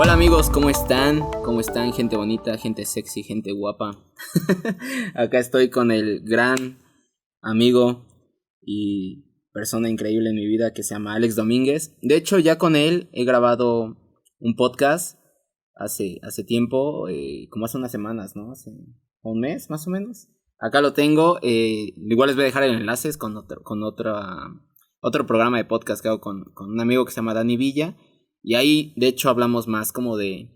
Hola amigos, ¿cómo están? ¿Cómo están, gente bonita, gente sexy, gente guapa? Acá estoy con el gran amigo y persona increíble en mi vida que se llama Alex Domínguez. De hecho, ya con él he grabado un podcast hace tiempo, como hace unas semanas, ¿no? Hace un mes más o menos. Acá lo tengo, igual les voy a dejar el enlace con otro programa de podcast que hago con un amigo que se llama Dani Villa. Y ahí, de hecho, hablamos más como del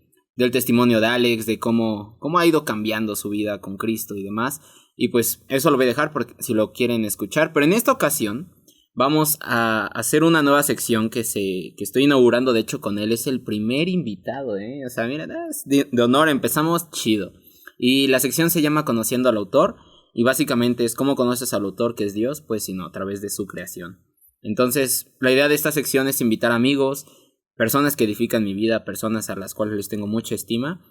testimonio de Alex, de cómo ha ido cambiando su vida con Cristo y demás. Y pues eso lo voy a dejar porque si lo quieren escuchar. Pero en esta ocasión vamos a hacer una nueva sección que estoy inaugurando. De hecho, con él es el primer invitado, ¿eh? O sea, mira, es de honor, empezamos chido. Y la sección se llama Conociendo al Autor. Y básicamente es cómo conoces al autor, que es Dios, pues sino a través de su creación. Entonces, la idea de esta sección es invitar amigos, personas que edifican mi vida, personas a las cuales les tengo mucha estima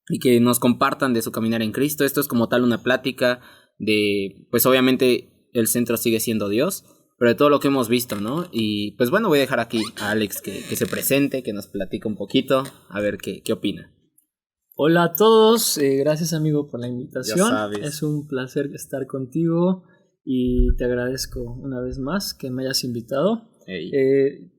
y que nos compartan de su caminar en Cristo. Esto es como tal una plática de, pues obviamente el centro sigue siendo Dios, pero de todo lo que hemos visto, ¿no? Y pues bueno, voy a dejar aquí a Alex que se presente, que nos platique un poquito, a ver qué opina. Hola a todos, gracias amigo por la invitación. Ya sabes. Es un placer estar contigo y te agradezco una vez más que me hayas invitado. Hey.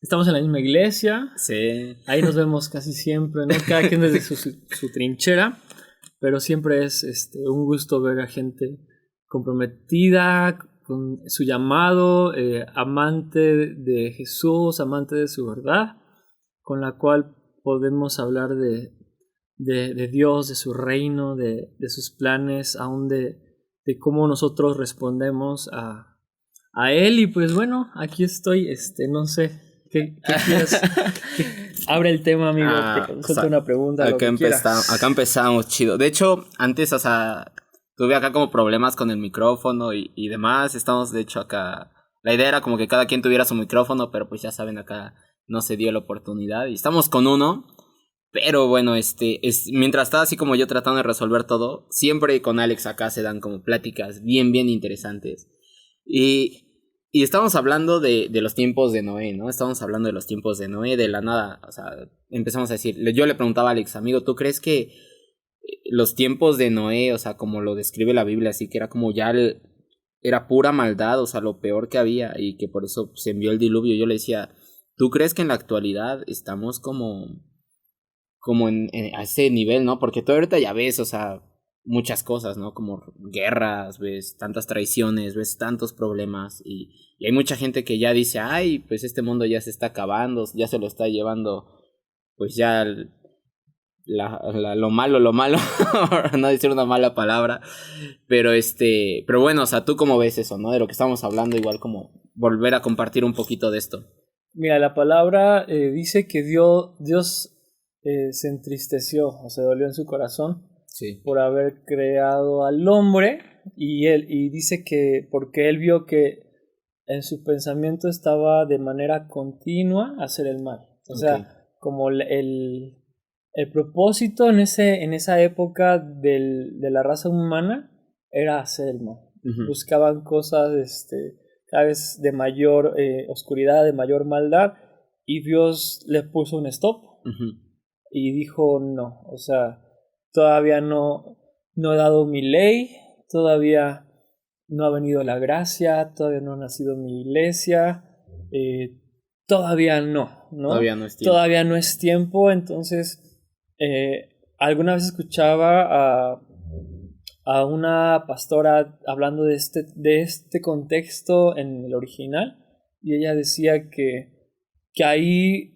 Estamos en la misma iglesia, Sí. Ahí nos vemos casi siempre, ¿no? Cada quien desde su trinchera, pero siempre es un gusto ver a gente comprometida con su llamado, amante de Jesús, amante de su verdad, con la cual podemos hablar de Dios, de su reino, de sus planes, aún de cómo nosotros respondemos a Él. Y pues bueno, aquí estoy, no sé, ¿qué quieres? Abre el tema, amigo, suelta una pregunta, acá lo que quieras. Acá empezamos chido. De hecho, antes, o sea, tuve acá como problemas con el micrófono y demás. Estamos, de hecho, acá. La idea era como que cada quien tuviera su micrófono, pero pues ya saben, acá no se dio la oportunidad. Y estamos con uno. Pero bueno, mientras estaba así como yo tratando de resolver todo, siempre con Alex acá se dan como pláticas bien interesantes. Y estamos hablando de los tiempos de Noé, ¿no? Estamos hablando de los tiempos de Noé, de la nada. O sea, empezamos a decir, yo le preguntaba a Alex, amigo, ¿tú crees que los tiempos de Noé, o sea, como lo describe la Biblia, así que era como ya era pura maldad, o sea, lo peor que había y que por eso se envió el diluvio? Yo le decía, ¿tú crees que en la actualidad estamos como a ese nivel, ¿no? Porque tú ahorita ya ves, o sea, muchas cosas, ¿no? Como guerras, ves tantas traiciones, ves tantos problemas y hay mucha gente que ya dice, ay, pues este mundo ya se está acabando, ya se lo está llevando, pues ya lo malo, no decir una mala palabra, pero pero bueno, o sea, ¿tú cómo ves eso, no? De lo que estamos hablando, igual como volver a compartir un poquito de esto. Mira, la palabra dice que Dios se entristeció o se dolió en su corazón, sí, por haber creado al hombre, y dice que porque él vio que en su pensamiento estaba de manera continua hacer el mal. O sea, como el propósito en esa época de la raza humana era hacer el mal. Uh-huh. Buscaban cosas cada vez de mayor oscuridad, de mayor maldad, y Dios le puso un stop. Uh-huh. Y dijo, no, o sea, todavía no he dado mi ley, todavía no ha venido la gracia, todavía no ha nacido mi iglesia, todavía no. Todavía no es tiempo. Entonces, alguna vez escuchaba a una pastora hablando de este contexto en el original, y ella decía que ahí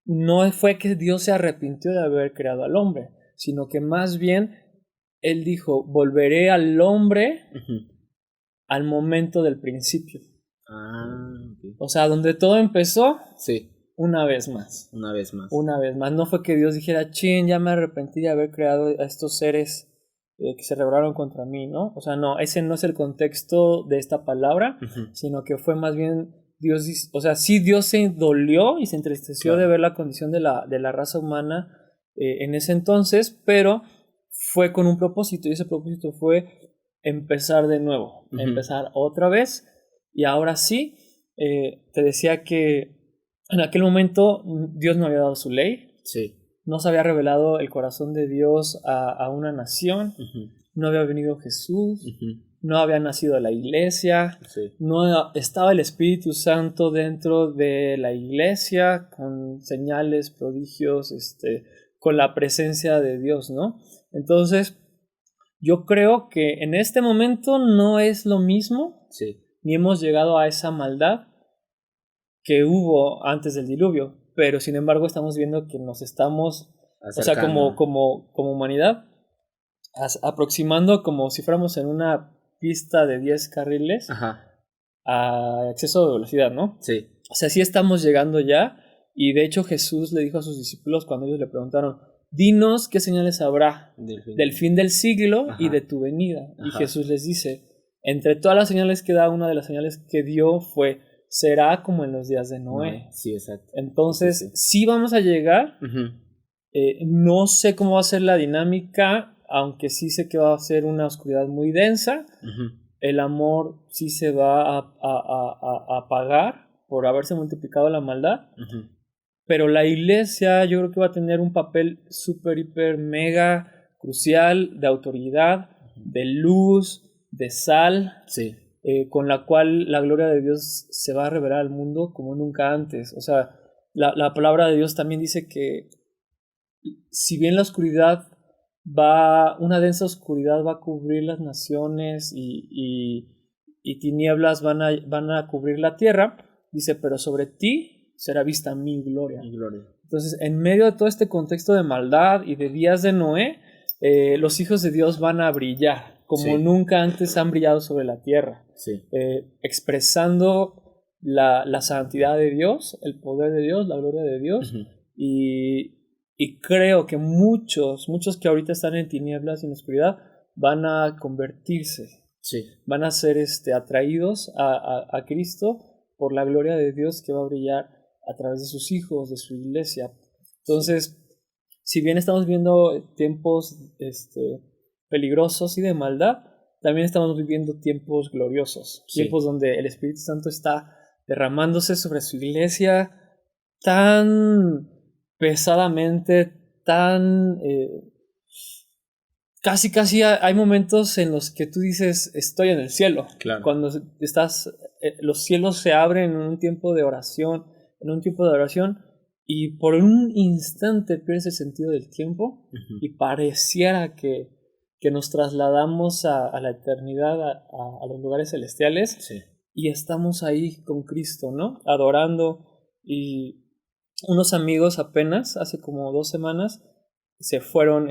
no fue que Dios se arrepintió de haber creado al hombre, sino que más bien Él dijo, volveré al hombre al momento del principio. Okay. O sea, donde todo empezó, sí, una vez más. Una vez más. No fue que Dios dijera, chin, ya me arrepentí de haber creado a estos seres que se rebelaron contra mí, ¿no? O sea, no, ese no es el contexto de esta palabra, sino que fue más bien Dios, o sea, sí, Dios se dolió y se entristeció, claro, de ver la condición de la raza humana en ese entonces, pero fue con un propósito, y ese propósito fue empezar de nuevo, empezar otra vez. Y ahora sí, te decía que en aquel momento Dios no había dado su ley. Sí. No se había revelado el corazón de Dios a una nación. No había venido Jesús. No había nacido la iglesia. Sí. No estaba el Espíritu Santo dentro de la iglesia con señales, prodigios, con la presencia de Dios, ¿no? Entonces, yo creo que en este momento no es lo mismo. Sí. Ni hemos llegado a esa maldad que hubo antes del diluvio, pero sin embargo estamos viendo que nos estamos, acercando. O sea, como humanidad, aproximando como si fuéramos en una pista de 10 carriles. Ajá. A exceso de velocidad, ¿no? Sí. O sea, sí estamos llegando ya, y de hecho Jesús le dijo a sus discípulos cuando ellos le preguntaron, dinos qué señales habrá del fin del siglo. Ajá. Y de tu venida. Ajá. Y Jesús les dice, entre todas las señales que da, una de las señales que dio fue, será como en los días de Noé. Sí, exacto. Entonces, sí vamos a llegar. No sé cómo va a ser la dinámica, aunque sí sé que va a ser una oscuridad muy densa. El amor sí se va a apagar por haberse multiplicado la maldad. Pero la iglesia yo creo que va a tener un papel súper, hiper, mega crucial de autoridad, de luz, de sal. Sí. Con la cual la gloria de Dios se va a revelar al mundo como nunca antes. O sea, la palabra de Dios también dice que si bien la oscuridad una densa oscuridad va a cubrir las naciones y tinieblas van a cubrir la tierra, dice, pero sobre ti será vista mi gloria. Entonces, en medio de todo este contexto de maldad y de días de Noé, los hijos de Dios van a brillar como nunca antes han brillado sobre la tierra, expresando la santidad de Dios, el poder de Dios, la gloria de Dios. Y creo que muchos que ahorita están en tinieblas y en oscuridad van a convertirse, van a ser atraídos a Cristo por la gloria de Dios que va a brillar a través de sus hijos, de su iglesia. Entonces, si bien estamos viendo tiempos peligrosos y de maldad, también estamos viviendo tiempos gloriosos, tiempos donde el Espíritu Santo está derramándose sobre su iglesia tan pesadamente, tan casi hay momentos en los que tú dices estoy en el cielo. Claro. Cuando los cielos se abren en un tiempo de oración, y por un instante pierdes el sentido del tiempo y pareciera que nos trasladamos a la eternidad, a los lugares celestiales, y estamos ahí con Cristo, ¿no? Adorando. Y unos amigos apenas, hace como 2 semanas, se fueron,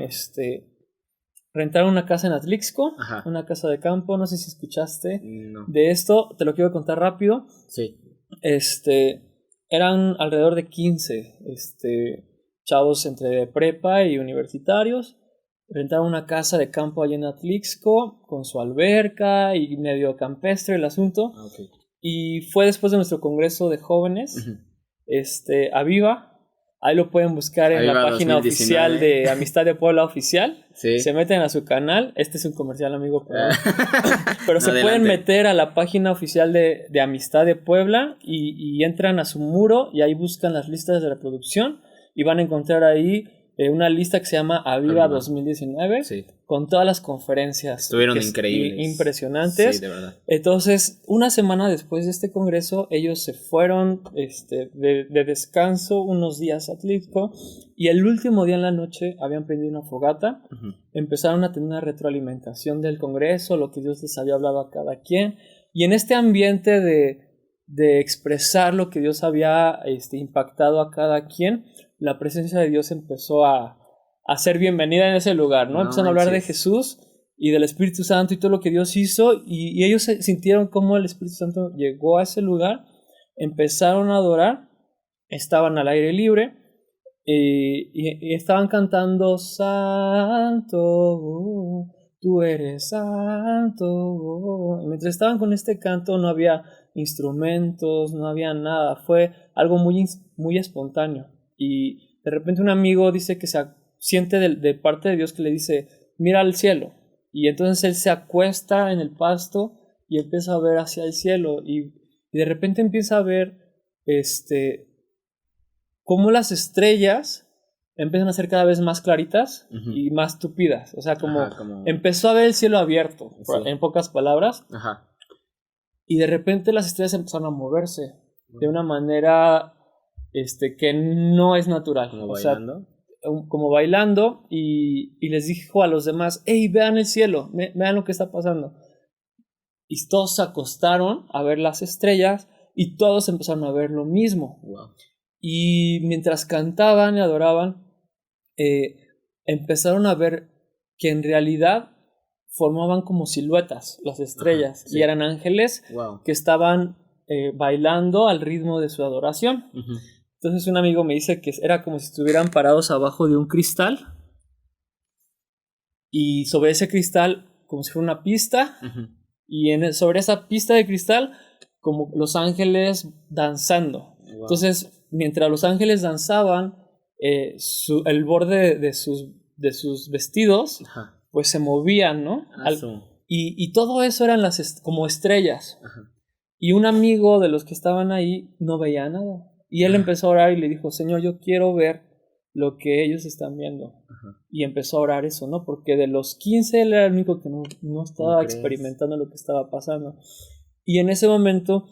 rentaron una casa en Atlixco, una casa de campo, no sé si escuchaste de esto, te lo quiero contar rápido. Eran alrededor de 15 chavos entre prepa y universitarios. Rentaron una casa de campo allá en Atlixco con su alberca y medio campestre el asunto. Y fue después de nuestro congreso de jóvenes, Aviva. Ahí lo pueden buscar en la página 2019. Oficial de Amistad de Puebla Oficial. Se meten a su canal. Este es un comercial, amigo, pero se pueden meter a la página oficial de Amistad de Puebla y entran a su muro y ahí buscan las listas de reproducción y van a encontrar ahí una lista que se llama Aviva 2019 con todas las conferencias. Estuvieron increíbles. Impresionantes. Sí, de verdad. Entonces, una semana después de este congreso, ellos se fueron de descanso unos días a Atlixco y el último día en la noche habían prendido una fogata. Empezaron a tener una retroalimentación del congreso, lo que Dios les había hablado a cada quien. Y en este ambiente de expresar lo que Dios había impactado a cada quien, la presencia de Dios empezó a ser bienvenida en ese lugar, ¿no? Empezaron a hablar de Jesús y del Espíritu Santo y todo lo que Dios hizo, y ellos sintieron cómo el Espíritu Santo llegó a ese lugar, empezaron a adorar, estaban al aire libre y estaban cantando Santo, tú eres santo. Y mientras estaban con este canto no había instrumentos, no había nada, fue algo muy, muy espontáneo. Y de repente un amigo dice que se siente de parte de Dios que le dice, mira al cielo. Y entonces él se acuesta en el pasto y empieza a ver hacia el cielo. Y de repente empieza a ver cómo las estrellas empiezan a ser cada vez más claritas y más tupidas. O sea, como empezó a ver el cielo abierto, en pocas palabras. Y de repente las estrellas empezaron a moverse de una manera que no es natural. ¿Como bailando? Como bailando, y les dijo a los demás: hey, vean el cielo, vean lo que está pasando. Y todos se acostaron a ver las estrellas y todos empezaron a ver lo mismo. Wow. Y mientras cantaban y adoraban, empezaron a ver que en realidad formaban como siluetas las estrellas. Y eran ángeles que estaban bailando al ritmo de su adoración. Entonces un amigo me dice que era como si estuvieran parados abajo de un cristal, y sobre ese cristal como si fuera una pista, y sobre esa pista de cristal como los ángeles danzando. Entonces mientras los ángeles danzaban, el borde de sus vestidos pues se movían, ¿no? Y todo eso eran como estrellas. Y un amigo de los que estaban ahí no veía nada. Y él empezó a orar y le dijo: Señor, yo quiero ver lo que ellos están viendo. Y empezó a orar eso, ¿no? Porque de los 15 él era el único que no estaba experimentando lo que estaba pasando. Y en ese momento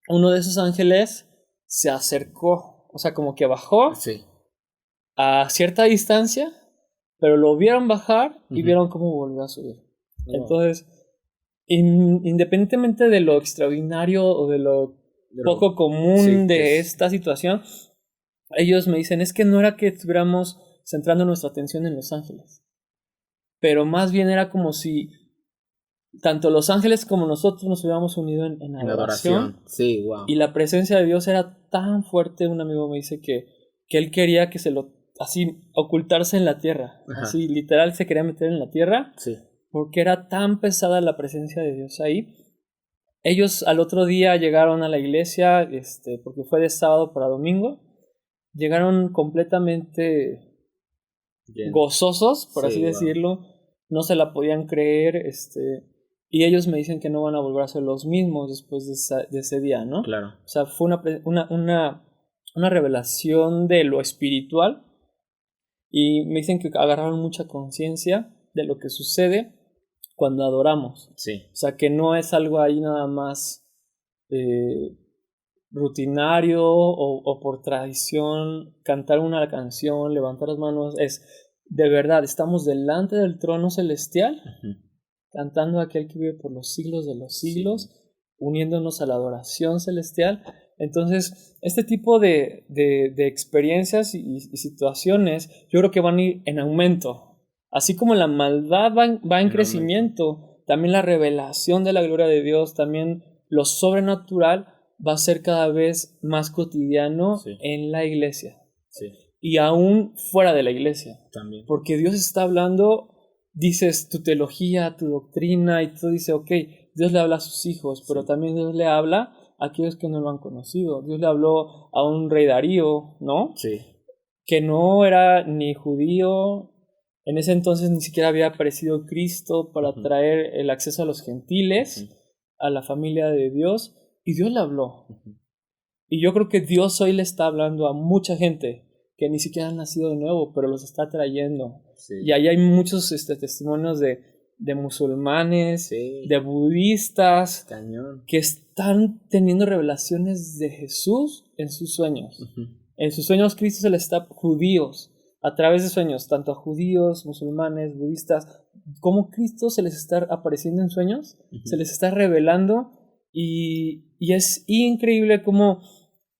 uno de esos ángeles se acercó, o sea, como que bajó a cierta distancia, pero lo vieron bajar y vieron cómo volvió a subir. Entonces, independientemente de lo extraordinario o de lo poco común de esta situación, ellos me dicen: es que no era que estuviéramos centrando nuestra atención en los ángeles, pero más bien era como si tanto los ángeles como nosotros nos hubiéramos unido en adoración. Sí, wow. Y la presencia de Dios era tan fuerte. Un amigo me dice que él quería que así ocultarse en la tierra. Así literal se quería meter en la tierra, porque era tan pesada la presencia de Dios ahí. Ellos al otro día llegaron a la iglesia, porque fue de sábado para domingo. Llegaron completamente gozosos, por así decirlo. No se la podían creer, y ellos me dicen que no van a volver a ser los mismos después de ese día, ¿no? Claro. O sea, fue una revelación de lo espiritual, y me dicen que agarraron mucha conciencia de lo que sucede cuando adoramos. O sea, que no es algo ahí nada más rutinario o por tradición, cantar una canción, levantar las manos. Es de verdad, estamos delante del trono celestial, cantando a aquel que vive por los siglos de los siglos, uniéndonos a la adoración celestial. Entonces, este tipo de experiencias y situaciones, yo creo que van a ir en aumento. Así como la maldad va en crecimiento, también la revelación de la gloria de Dios, también lo sobrenatural va a ser cada vez más cotidiano en la iglesia. Y aún fuera de la iglesia. También. Porque Dios está hablando, dices tu teología, tu doctrina, y tú dices: ok, Dios le habla a sus hijos, pero también Dios le habla a aquellos que no lo han conocido. Dios le habló a un rey Darío, ¿no? Que no era ni judío. En ese entonces ni siquiera había aparecido Cristo para traer el acceso a los gentiles, a la familia de Dios, y Dios le habló. Y yo creo que Dios hoy le está hablando a mucha gente que ni siquiera han nacido de nuevo, pero los está trayendo. Y ahí hay muchos testimonios de musulmanes, de budistas, que están teniendo revelaciones de Jesús en sus sueños. En sus sueños Cristo se les está, judíos, a través de sueños, tanto a judíos, musulmanes, budistas, como Cristo se les está apareciendo en sueños, se les está revelando, y es increíble cómo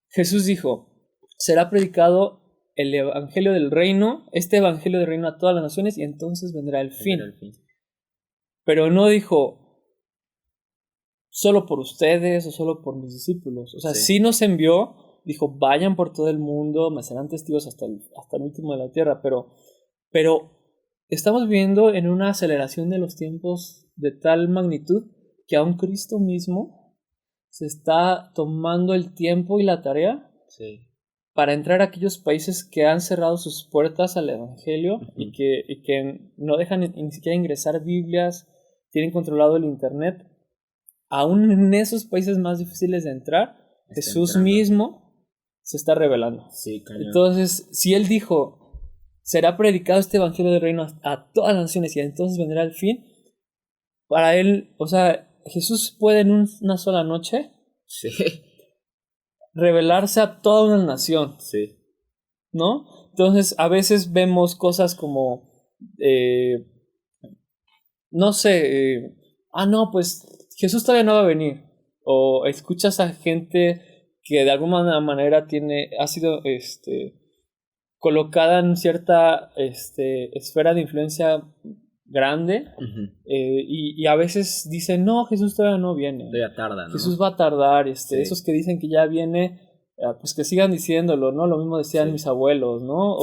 Jesús dijo: será predicado el evangelio del reino, este evangelio del reino a todas las naciones, y entonces vendrá el fin. Pero no dijo solo por ustedes o solo por mis discípulos. O sea, sí nos envió, dijo: vayan por todo el mundo, me serán testigos hasta el último de la tierra. Pero estamos viviendo en una aceleración de los tiempos de tal magnitud que aún Cristo mismo se está tomando el tiempo y la tarea para entrar a aquellos países que han cerrado sus puertas al evangelio, y que no dejan ni siquiera ingresar Biblias, tienen controlado el internet. Aún en esos países más difíciles de entrar, Jesús mismo se está revelando. Sí, cañón. Entonces, si él dijo, será predicado este evangelio del reino a todas las naciones y entonces vendrá el fin, para él, o sea, Jesús puede en una sola noche sí. revelarse a toda una nación. Sí. ¿No? Entonces, a veces vemos cosas como, no sé, no, pues Jesús todavía no va a venir. O escuchas a gente que de alguna manera ha sido colocada en cierta esfera de influencia grande, uh-huh. y a veces dicen, no, Jesús todavía no viene. Todavía tarda, ¿no? Jesús va a tardar, sí. Esos que dicen que ya viene, pues que sigan diciéndolo, ¿no? Lo mismo decían mis abuelos, ¿no?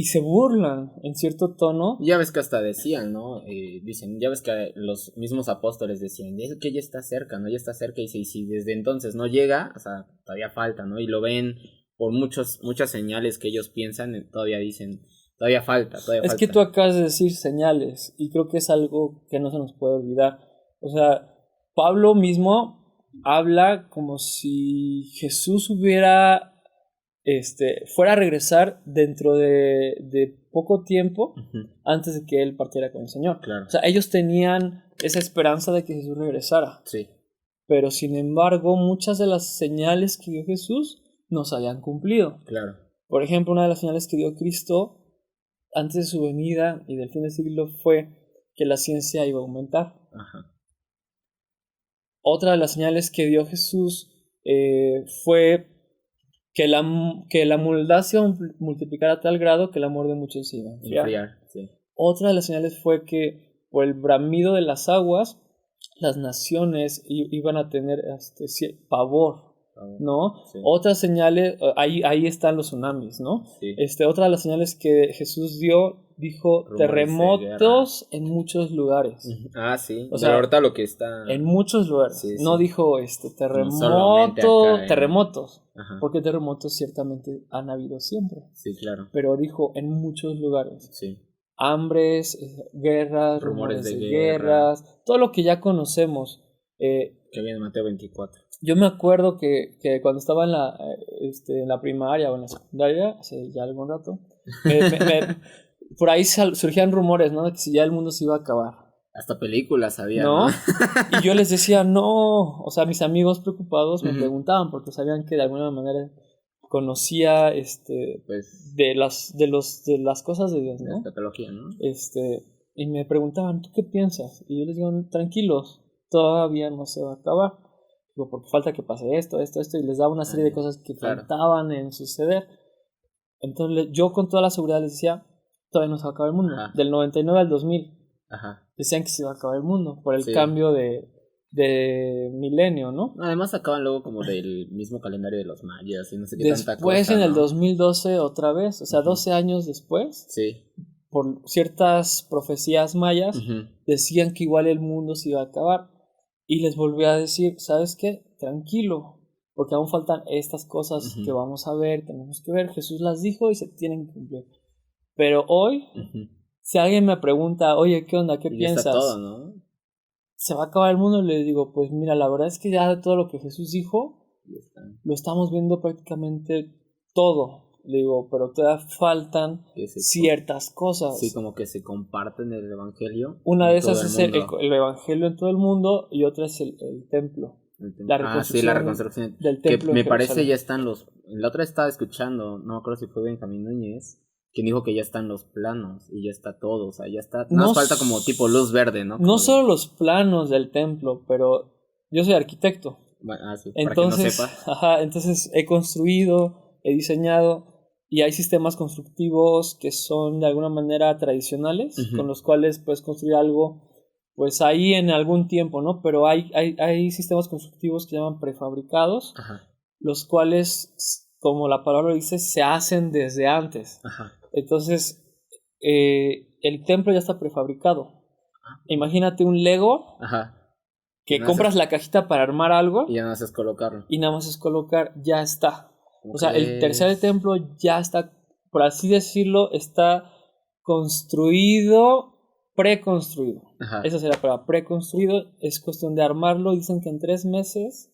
Y se burlan en cierto tono. Ya ves que hasta decían, ¿no? Dicen, ya ves que los mismos apóstoles decían, es que ya está cerca, ¿no? Ya está cerca, y si desde entonces no llega, o sea, todavía falta, ¿no? Y lo ven por muchas señales que ellos piensan, todavía dicen, todavía falta. Es que tú acabas de decir señales, y creo que es algo que no se nos puede olvidar. O sea, Pablo mismo habla como si Jesús fuera a regresar dentro de poco tiempo, uh-huh, antes de que él partiera con el Señor. Claro. O sea, ellos tenían esa esperanza de que Jesús regresara. Sí. Pero sin embargo, muchas de las señales que dio Jesús no se habían cumplido. Claro. Por ejemplo, una de las señales que dio Cristo antes de su venida y del fin del siglo fue que la ciencia iba a aumentar. Ajá. Otra de las señales que dio Jesús fue que la maldad se iba a multiplicar a tal grado que el amor de muchos se iba a enfriar. Sí. Otra de las señales fue que por el bramido de las aguas, las naciones iban a tener pavor, ¿no? Sí. Otras señales, ahí están los tsunamis, ¿no? Sí. Otra de las señales que Jesús dijo rumores terremotos en muchos lugares. Ah, sí. O sea, ahorita lo que está... En muchos lugares. Sí, no sí. dijo terremotos. Ajá. Porque terremotos ciertamente han habido siempre. Sí, claro. Pero dijo en muchos lugares. Sí. Hambres, guerras, rumores de guerras, todo lo que ya conocemos. Que viene en Mateo 24. Yo me acuerdo que cuando estaba en la primaria o en la secundaria, hace ya algún rato, por ahí surgían rumores, ¿no? De que si ya el mundo se iba a acabar. Hasta películas había, ¿no? Y yo les decía, no. O sea, mis amigos preocupados me preguntaban porque sabían que de alguna manera conocía pues, de las cosas de Dios, ¿no? La teología, ¿no? Y me preguntaban, ¿tú qué piensas? Y yo les digo, tranquilos, todavía no se va a acabar. Digo, porque falta que pase esto, y les daba una serie de cosas que faltaban en suceder. Entonces yo con toda la seguridad les decía, todavía no se va a acabar el mundo. Ajá. Del 99 al 2000. Ajá. Decían que se iba a acabar el mundo por el cambio de milenio, ¿no? Además acaban luego como del mismo calendario de los mayas y no sé qué después, tanta cosa. Después en el 2012 otra vez, o sea, 12 años después, por ciertas profecías mayas, decían que igual el mundo se iba a acabar. Y les volví a decir, ¿sabes qué? Tranquilo, porque aún faltan estas cosas que vamos a ver, tenemos que ver. Jesús las dijo y se tienen que cumplir. Pero hoy, si alguien me pregunta, oye, ¿qué onda? ¿Qué piensas? Está todo, ¿no? ¿Se va a acabar el mundo? Le digo, pues mira, la verdad es que ya de todo lo que Jesús dijo, lo estamos viendo prácticamente todo. Le digo, pero todavía faltan ciertas cosas. Sí, como que se comparten el evangelio. Una de esas es el evangelio en todo el mundo y otra es el templo. La reconstrucción del templo. Que me parece ya están la otra estaba escuchando, no me acuerdo si fue Benjamín Núñez, quien dijo que ya están los planos y ya está todo, o sea, ya está. Nos falta como tipo luz verde, ¿no? No solo los planos del templo, pero yo soy arquitecto. Sí, entonces, para que no sepa. Entonces he construido, he diseñado y hay sistemas constructivos que son de alguna manera tradicionales, con los cuales puedes construir algo pues ahí en algún tiempo, ¿no? Pero hay sistemas constructivos que llaman prefabricados, los cuales, como la palabra dice, se hacen desde antes. Entonces, el templo ya está prefabricado. Imagínate un Lego que compras la cajita para armar algo y ya nada más es colocarlo. Y nada más es colocar, ya está. O sea, el tercer templo ya está, por así decirlo, está preconstruido. Esa será la palabra, preconstruido. Es cuestión de armarlo. Dicen que en 3 meses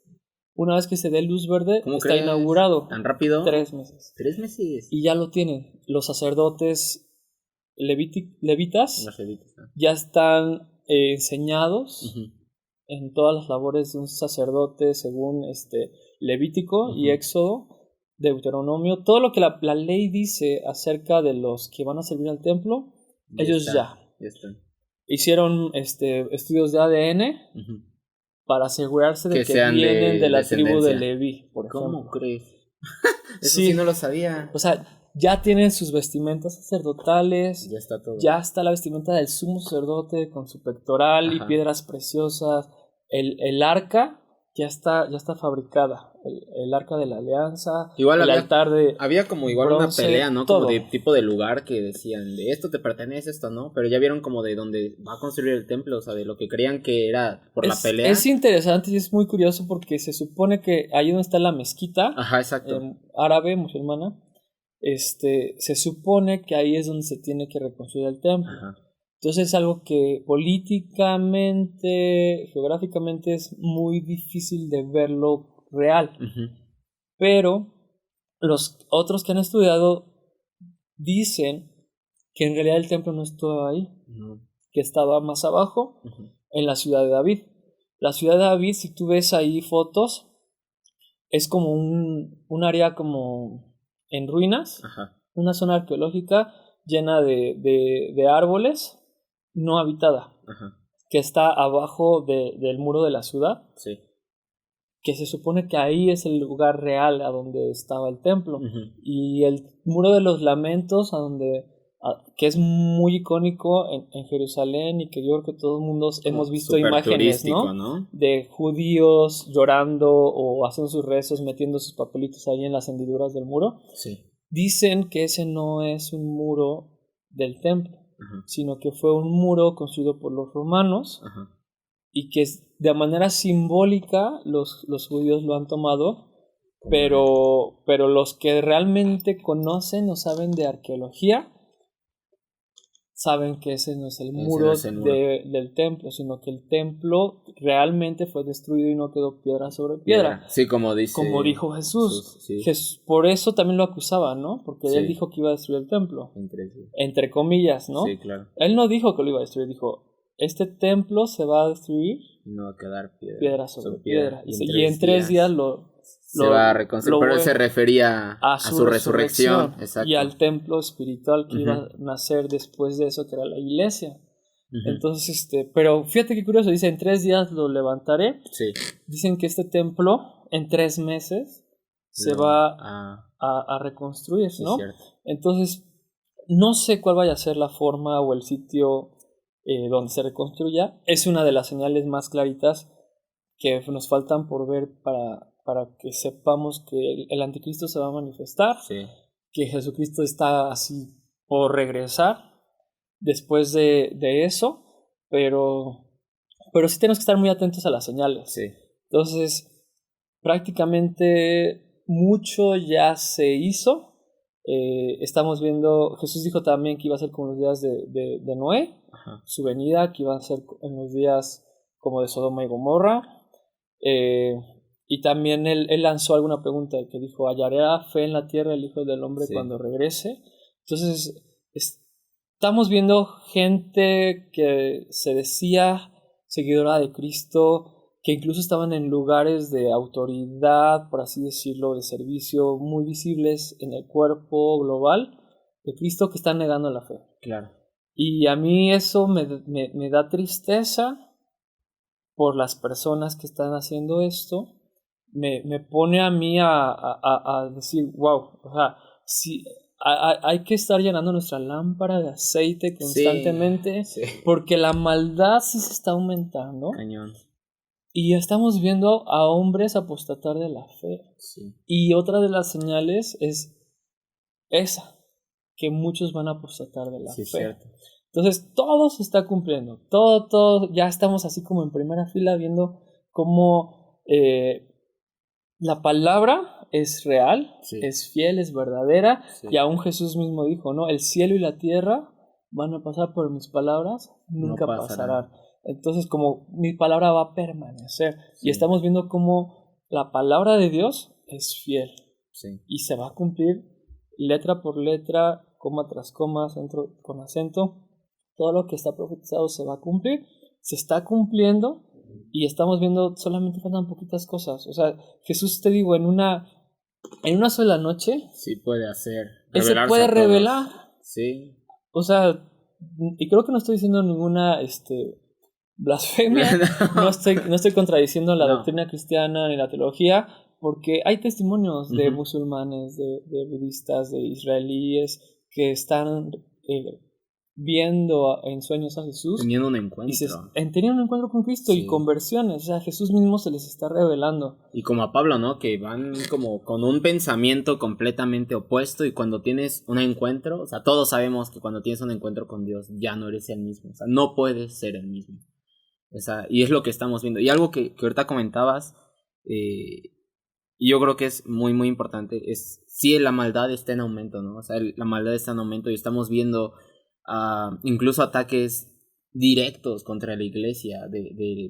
Una vez que se dé luz verde, ¿Cómo está crees? inaugurado. ¿Tan rápido? 3 meses. 3 meses. Y ya lo tienen. Los sacerdotes levitas Los levitas, ¿no? ya están enseñados en todas las labores de un sacerdote según Levítico y Éxodo, Deuteronomio. Todo lo que la ley dice acerca de los que van a servir al templo, ellos ya están. Hicieron estudios de ADN para asegurarse de que vienen de la tribu de Leví, por ejemplo. ¿Cómo crees? Eso sí no lo sabía. O sea, ya tienen sus vestimentas sacerdotales. Ya está todo. Ya está la vestimenta del sumo sacerdote con su pectoral y piedras preciosas. El arca ya está fabricada. El arca de la alianza. Igual el altar de había como igual bronce, una pelea, ¿no? todo. Como de tipo de lugar que decían de esto te pertenece, esto no. Pero ya vieron como de dónde va a construir el templo. O sea, de lo que creían que era por la pelea. Es interesante y es muy curioso porque se supone que ahí donde está la mezquita. Ajá, exacto. Árabe, musulmana. Se supone que ahí es donde se tiene que reconstruir el templo. Ajá. Entonces es algo que políticamente, geográficamente es muy difícil de verlo real. Pero los otros que han estudiado dicen que en realidad el templo no estaba ahí, que estaba más abajo, en la ciudad de David. La ciudad de David, si tú ves ahí fotos, es como un área como en ruinas, una zona arqueológica llena de árboles, no habitada, que está abajo del muro de la ciudad, que se supone que ahí es el lugar real a donde estaba el templo, y el muro de los lamentos, que es muy icónico en Jerusalén y que yo creo que todo el mundo hemos visto imágenes, ¿no? De judíos llorando o haciendo sus rezos, metiendo sus papelitos ahí en las hendiduras del muro. Dicen que ese no es un muro del templo, sino que fue un muro construido por los romanos y que de manera simbólica los judíos lo han tomado, pero los que realmente conocen o saben de arqueología saben que ese no es el muro, del templo, sino que el templo realmente fue destruido y no quedó piedra sobre piedra. Sí, como dijo Jesús. Por eso también lo acusaban, ¿no? Porque él dijo que iba a destruir el templo. Entre comillas, ¿no? Sí, claro. Él no dijo que lo iba a destruir, dijo, este templo se va a destruir y no va a quedar piedra sobre piedra. Y en 3 días se va a reconstruir, pero él se refería a su resurrección. Exacto. Y al templo espiritual que iba a nacer después de eso, que era la iglesia. Entonces, pero fíjate qué curioso, dice, en 3 días lo levantaré. Dicen que este templo en 3 meses se va a reconstruir, ¿no? Entonces, no sé cuál vaya a ser la forma o el sitio donde se reconstruya. Es una de las señales más claritas que nos faltan por ver para que sepamos que el anticristo se va a manifestar, que Jesucristo está así por regresar después de eso, pero sí tenemos que estar muy atentos a las señales. Entonces, prácticamente mucho ya se hizo. Estamos viendo, Jesús dijo también que iba a ser como los días de Noé, su venida, que iba a ser en los días como de Sodoma y Gomorra. Y también él lanzó alguna pregunta que dijo, ¿hallaré fe en la tierra el Hijo del Hombre cuando regrese? Entonces estamos viendo gente que se decía seguidora de Cristo, que incluso estaban en lugares de autoridad, por así decirlo, de servicio, muy visibles en el cuerpo global de Cristo, que están negando la fe. Claro. Y a mí eso me da tristeza por las personas que están haciendo esto. Me pone a mí a decir, wow, o sea, si hay que estar llenando nuestra lámpara de aceite constantemente, porque la maldad sí se está aumentando. Cañón. Y estamos viendo a hombres apostatar de la fe. Y otra de las señales es esa, que muchos van a apostatar de la fe. Cierto. Entonces todo se está cumpliendo, todo, ya estamos así como en primera fila viendo cómo la palabra es real, es fiel, es verdadera, y aún Jesús mismo dijo, ¿no? El cielo y la tierra van a pasar, por mis palabras nunca pasarán. Entonces, como mi palabra va a permanecer, y estamos viendo cómo la palabra de Dios es fiel. Sí. Y se va a cumplir letra por letra, coma tras coma, acento con acento. Todo lo que está profetizado se va a cumplir, se está cumpliendo y estamos viendo, solamente faltan poquitas cosas. O sea, Jesús, te digo, en una sola noche, sí puede hacer. Él se puede revelar. Sí. O sea, y creo que no estoy diciendo ninguna blasfemia, no estoy contradiciendo la doctrina cristiana ni la teología, porque hay testimonios de musulmanes, de budistas, de israelíes que están viendo en sueños a Jesús. Teniendo un encuentro. Tenían un encuentro con Cristo y conversiones. O sea, Jesús mismo se les está revelando. Y como a Pablo, ¿no? Que van como con un pensamiento completamente opuesto y cuando tienes un encuentro, o sea, todos sabemos que cuando tienes un encuentro con Dios ya no eres el mismo. O sea, no puedes ser el mismo. O sea, y es lo que estamos viendo. Y algo que ahorita comentabas, y yo creo que es muy, muy importante, es si la maldad está en aumento, ¿no? O sea, la maldad está en aumento y estamos viendo incluso ataques directos contra la iglesia,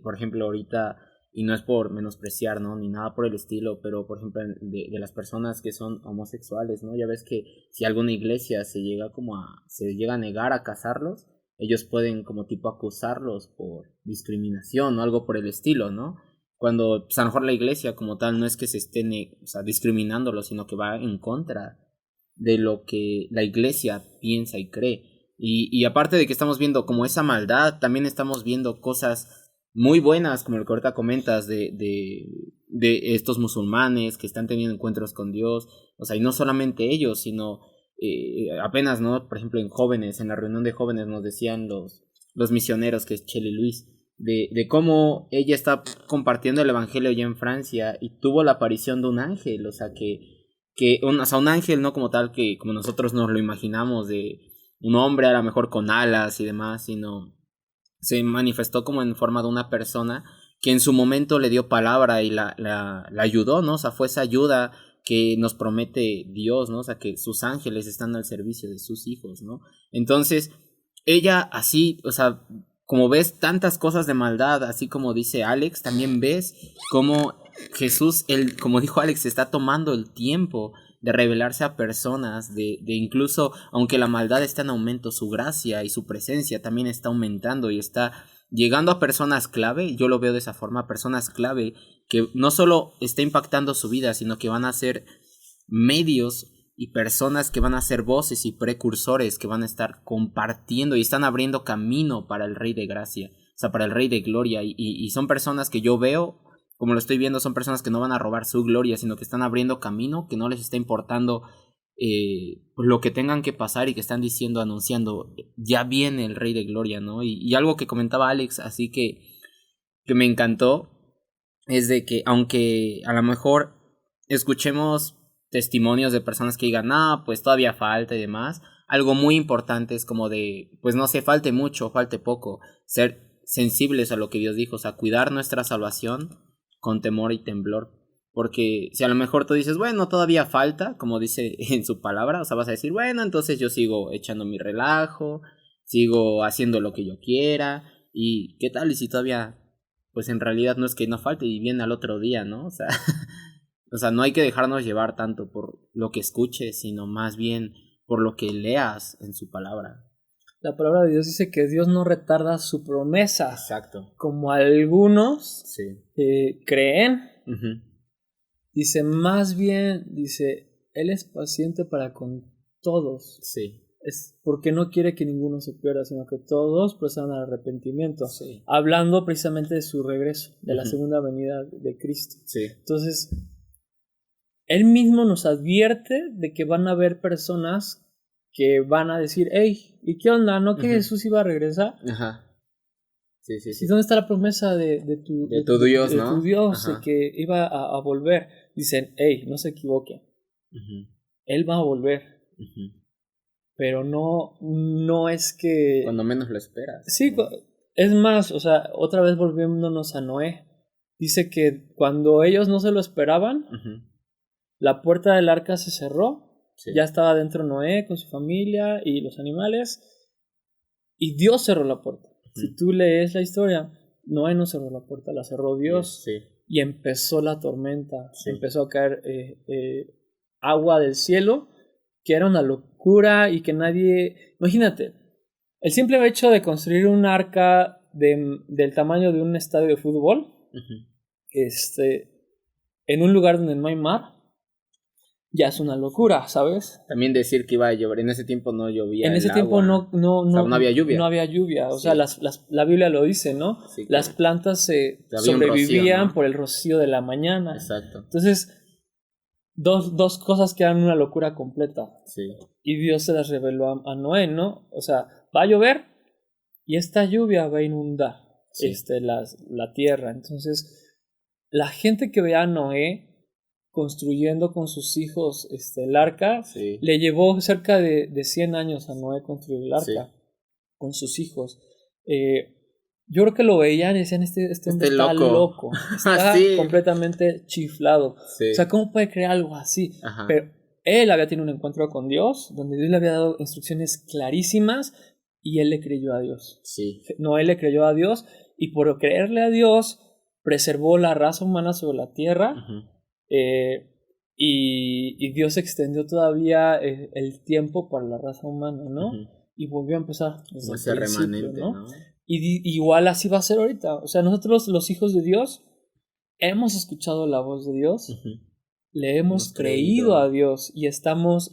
por ejemplo, ahorita, y no es por menospreciar, ¿no? Ni nada por el estilo, pero, por ejemplo, de las personas que son homosexuales, ¿no? Ya ves que si alguna iglesia se llega a negar a casarlos, ellos pueden como tipo acusarlos por discriminación o algo por el estilo, ¿no? Cuando pues, a lo mejor la iglesia como tal no es que se esté discriminándolo, sino que va en contra de lo que la iglesia piensa y cree. Y aparte de que estamos viendo como esa maldad, también estamos viendo cosas muy buenas, como lo que ahorita comentas, de estos musulmanes que están teniendo encuentros con Dios. O sea, y no solamente ellos, sino apenas, ¿no? Por ejemplo, en la reunión de jóvenes nos decían los misioneros, que es Shelley Louise, de cómo ella está compartiendo el evangelio ya en Francia y tuvo la aparición de un ángel. O sea, un ángel no como tal, que como nosotros nos lo imaginamos, de un hombre a lo mejor con alas y demás, sino se manifestó como en forma de una persona que en su momento le dio palabra y la ayudó, ¿no? O sea, fue esa ayuda que nos promete Dios, ¿no? O sea, que sus ángeles están al servicio de sus hijos, ¿no? Entonces, ella así, o sea, como ves tantas cosas de maldad, así como dice Alex, también ves cómo Jesús, como dijo Alex, está tomando el tiempo de revelarse a personas, de incluso, aunque la maldad está en aumento, su gracia y su presencia también está aumentando y está llegando a personas clave. Yo lo veo de esa forma, personas clave que no solo está impactando su vida, sino que van a ser medios y personas que van a ser voces y precursores que van a estar compartiendo y están abriendo camino para el Rey de Gracia, o sea, para el Rey de Gloria, y son personas que yo veo, como lo estoy viendo, son personas que no van a robar su gloria, sino que están abriendo camino, que no les está importando lo que tengan que pasar y que están diciendo, anunciando, ya viene el Rey de Gloria, ¿no? Y algo que comentaba Alex, así que me encantó, es de que aunque a lo mejor escuchemos testimonios de personas que digan, pues todavía falta y demás, algo muy importante es como de, pues no sé, falte mucho, falte poco, ser sensibles a lo que Dios dijo, o sea, cuidar nuestra salvación con temor y temblor, porque si a lo mejor tú dices, bueno, todavía falta, como dice en su palabra, o sea, vas a decir, bueno, entonces yo sigo echando mi relajo, sigo haciendo lo que yo quiera, y qué tal, y si todavía, pues en realidad no es que no falte y viene al otro día, ¿no? O sea, no hay que dejarnos llevar tanto por lo que escuches, sino más bien por lo que leas en su palabra. La palabra de Dios dice que Dios no retarda su promesa. Exacto. Como algunos creen. Uh-huh. Dice, más bien, Él es paciente para con todos. Sí. Es porque no quiere que ninguno se pierda, sino que todos procedan al arrepentimiento. Sí. Hablando precisamente de su regreso, de la Uh-huh. segunda venida de Cristo. Sí. Entonces, Él mismo nos advierte de que van a haber personas que van a decir, hey, ¿y qué onda? ¿No que Jesús iba a regresar? Ajá. Sí. ¿Y dónde está la promesa de tu Dios, de ¿no? tu Dios, de que iba a volver? Dicen, hey, no se equivoquen. Uh-huh. Él va a volver. Uh-huh. Pero no es que... Cuando menos lo esperas. Sí, ¿no? Es más, o sea, otra vez volviéndonos a Noé. Dice que cuando ellos no se lo esperaban, la puerta del arca se cerró. Sí. Ya estaba dentro Noé con su familia y los animales, y Dios cerró la puerta. Si tú lees la historia, Noé no cerró la puerta, la cerró Dios. Sí. Y empezó la tormenta. Empezó a caer agua del cielo, que era una locura y que nadie... Imagínate, el simple hecho de construir un arca del tamaño de un estadio de fútbol, en un lugar donde no hay mar, ya es una locura, ¿sabes? También decir que iba a llover. En ese tiempo no llovía. En ese tiempo agua. no había lluvia. No había lluvia. O sea, la Biblia lo dice, ¿no? Sí, las plantas sobrevivían rocío, ¿no? Por el rocío de la mañana. Exacto. Entonces, dos cosas que eran una locura completa. Sí. Y Dios se las reveló a Noé, ¿no? O sea, va a llover y esta lluvia va a inundar la tierra. Entonces, la gente que ve a Noé construyendo con sus hijos el arca, le llevó cerca de 100 años a Noé construir el arca con sus hijos. Yo creo que lo veían y decían, este hombre está loco, está completamente chiflado. O sea, ¿cómo puede crear algo así? Ajá. Pero él había tenido un encuentro con Dios, donde Dios le había dado instrucciones clarísimas y él le creyó a Dios. Noé le creyó a Dios y por creerle a Dios preservó la raza humana sobre la tierra. Y Dios extendió todavía el tiempo para la raza humana, ¿no? Y volvió a empezar desde el principio, ¿no? Y igual así va a ser ahorita. O sea, nosotros los hijos de Dios hemos escuchado la voz de Dios, le hemos creído a Dios y estamos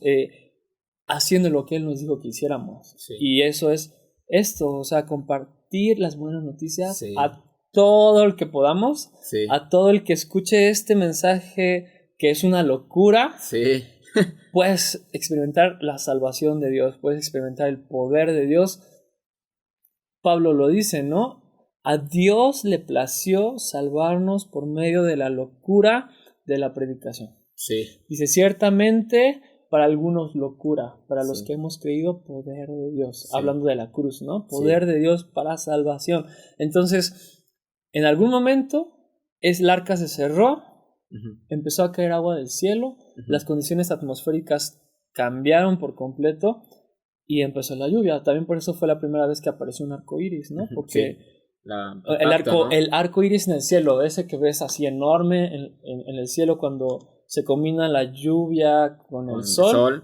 haciendo lo que Él nos dijo que hiciéramos. Y eso es esto, o sea, compartir las buenas noticias a todo el que podamos, a todo el que escuche este mensaje que es una locura, puedes experimentar la salvación de Dios, puedes experimentar el poder de Dios. Pablo lo dice, ¿no? A Dios le plació salvarnos por medio de la locura de la predicación. Dice, ciertamente para algunos locura, para los que hemos creído, poder de Dios. Hablando de la cruz, ¿no? Poder de Dios para salvación. Entonces, en algún momento, el arca se cerró, empezó a caer agua del cielo, las condiciones atmosféricas cambiaron por completo y empezó la lluvia. También por eso fue la primera vez que apareció un arco iris, ¿no? Porque el arco iris en el cielo, ese que ves así enorme en el cielo cuando se combina la lluvia con el sol.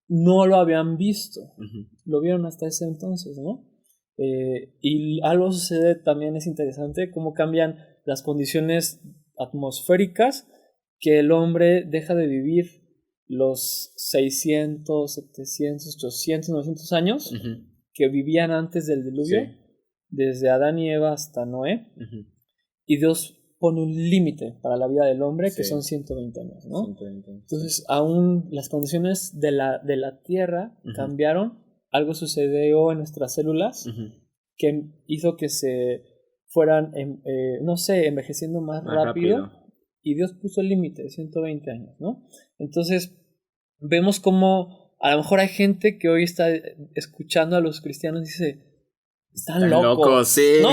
No lo habían visto, lo vieron hasta ese entonces, ¿no? Y algo sucede también, es interesante cómo cambian las condiciones atmosféricas, que el hombre deja de vivir los 600, 700, 800, 900 años que vivían antes del diluvio, desde Adán y Eva hasta Noé, y Dios pone un límite para la vida del hombre que son 120 años, ¿no? 120 años. Entonces aún las condiciones de la tierra cambiaron. Algo sucedió en nuestras células que hizo que se fueran, envejeciendo más rápido. Y Dios puso el límite de 120 años, ¿no? Entonces, vemos como a lo mejor hay gente que hoy está escuchando a los cristianos y dice, están locos, ¿no?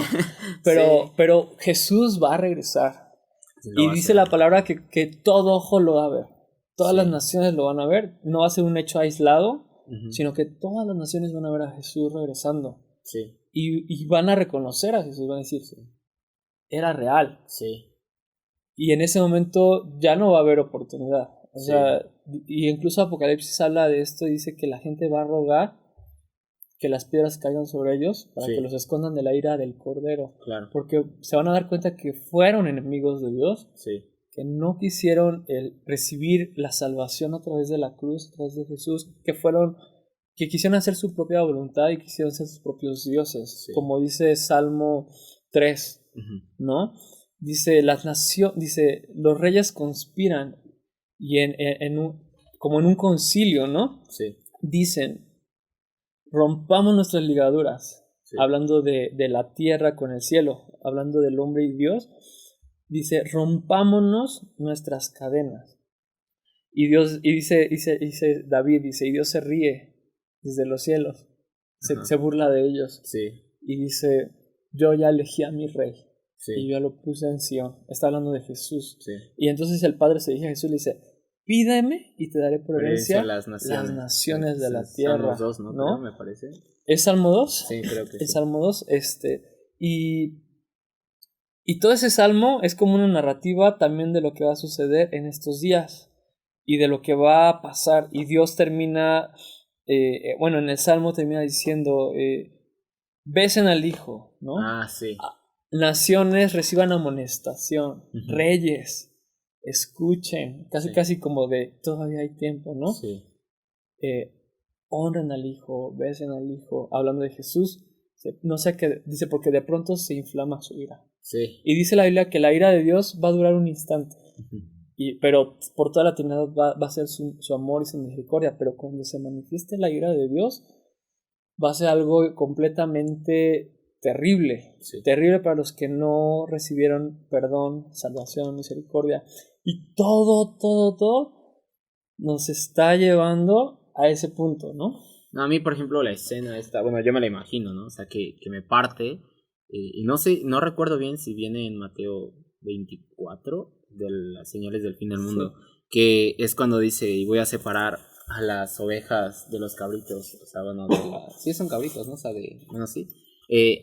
Pero Jesús va a regresar. Y dice la palabra que todo ojo lo va a ver. Todas las naciones lo van a ver. No va a ser un hecho aislado, sino que todas las naciones van a ver a Jesús regresando. Y van a reconocer a Jesús, van a decir, era real. Y en ese momento ya no va a haber oportunidad. O sea, y incluso Apocalipsis habla de esto y dice que la gente va a rogar que las piedras caigan sobre ellos para que los escondan de la ira del Cordero. Porque se van a dar cuenta que fueron enemigos de Dios, que no quisieron recibir la salvación a través de la cruz, a través de Jesús, que quisieron hacer su propia voluntad y quisieron ser sus propios dioses, como dice Salmo 3, ¿no? Dice, los reyes conspiran y como en un concilio, ¿no? Dicen, rompamos nuestras ligaduras, hablando de la tierra con el cielo, hablando del hombre y Dios. Dice, rompámonos nuestras cadenas. Y dice David, y Dios se ríe desde los cielos, se burla de ellos. Y dice, yo ya elegí a mi rey. Y yo lo puse en Sion. Está hablando de Jesús. Y entonces el Padre se dirige a Jesús y le dice, pídeme y te daré por herencia las naciones de la tierra. Salmo 2, ¿no? Me parece. ¿Es Salmo 2? Sí, creo que sí. Es Salmo 2. Y Y todo ese salmo es como una narrativa también de lo que va a suceder en estos días y de lo que va a pasar. Y Dios termina, en el salmo termina diciendo, besen al Hijo, ¿no? Sí. Naciones reciban amonestación, reyes escuchen, casi como de todavía hay tiempo, ¿no? Sí. Honren al Hijo, besen al Hijo, hablando de Jesús, no sé qué, dice, porque de pronto se inflama su ira. Sí. Y dice la Biblia que la ira de Dios va a durar un instante, pero por toda la eternidad va a ser su amor y su misericordia, pero cuando se manifieste la ira de Dios, va a ser algo completamente terrible, terrible para los que no recibieron perdón, salvación, misericordia. Y todo nos está llevando a ese punto, ¿no? A mí, por ejemplo, la escena esta, bueno, yo me la imagino, ¿no? O sea, que me parte, y no sé, no recuerdo bien si viene en Mateo 24, de las señales del fin del mundo, que es cuando dice, y voy a separar a las ovejas de los cabritos, o sea, bueno, sí son cabritos, ¿no? O sea, bueno, sí.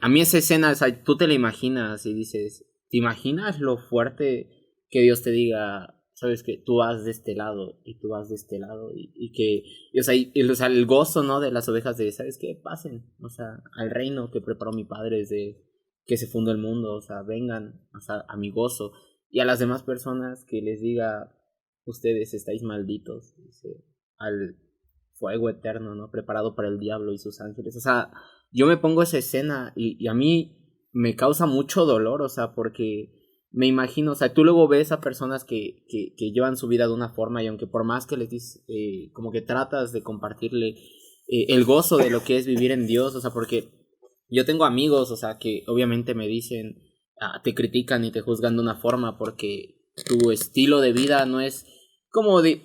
A mí esa escena, o sea, tú te la imaginas y dices, ¿te imaginas lo fuerte que Dios te diga, sabes que tú vas de este lado y tú vas de este lado o sea, el gozo, ¿no? De las ovejas de, ¿sabes qué? Pasen, o sea, al reino que preparó mi padre desde que se fundó el mundo, o sea, vengan, o sea, a mi gozo. Y a las demás personas que les diga, ustedes estáis malditos, dice, al fuego eterno, ¿no? Preparado para el diablo y sus ángeles. O sea, yo me pongo esa escena y a mí me causa mucho dolor, o sea, porque me imagino, o sea, tú luego ves a personas que llevan su vida de una forma y aunque por más que les dices, como que tratas de compartirle el gozo de lo que es vivir en Dios, o sea, porque yo tengo amigos, o sea, que obviamente me dicen, te critican y te juzgan de una forma porque tu estilo de vida no es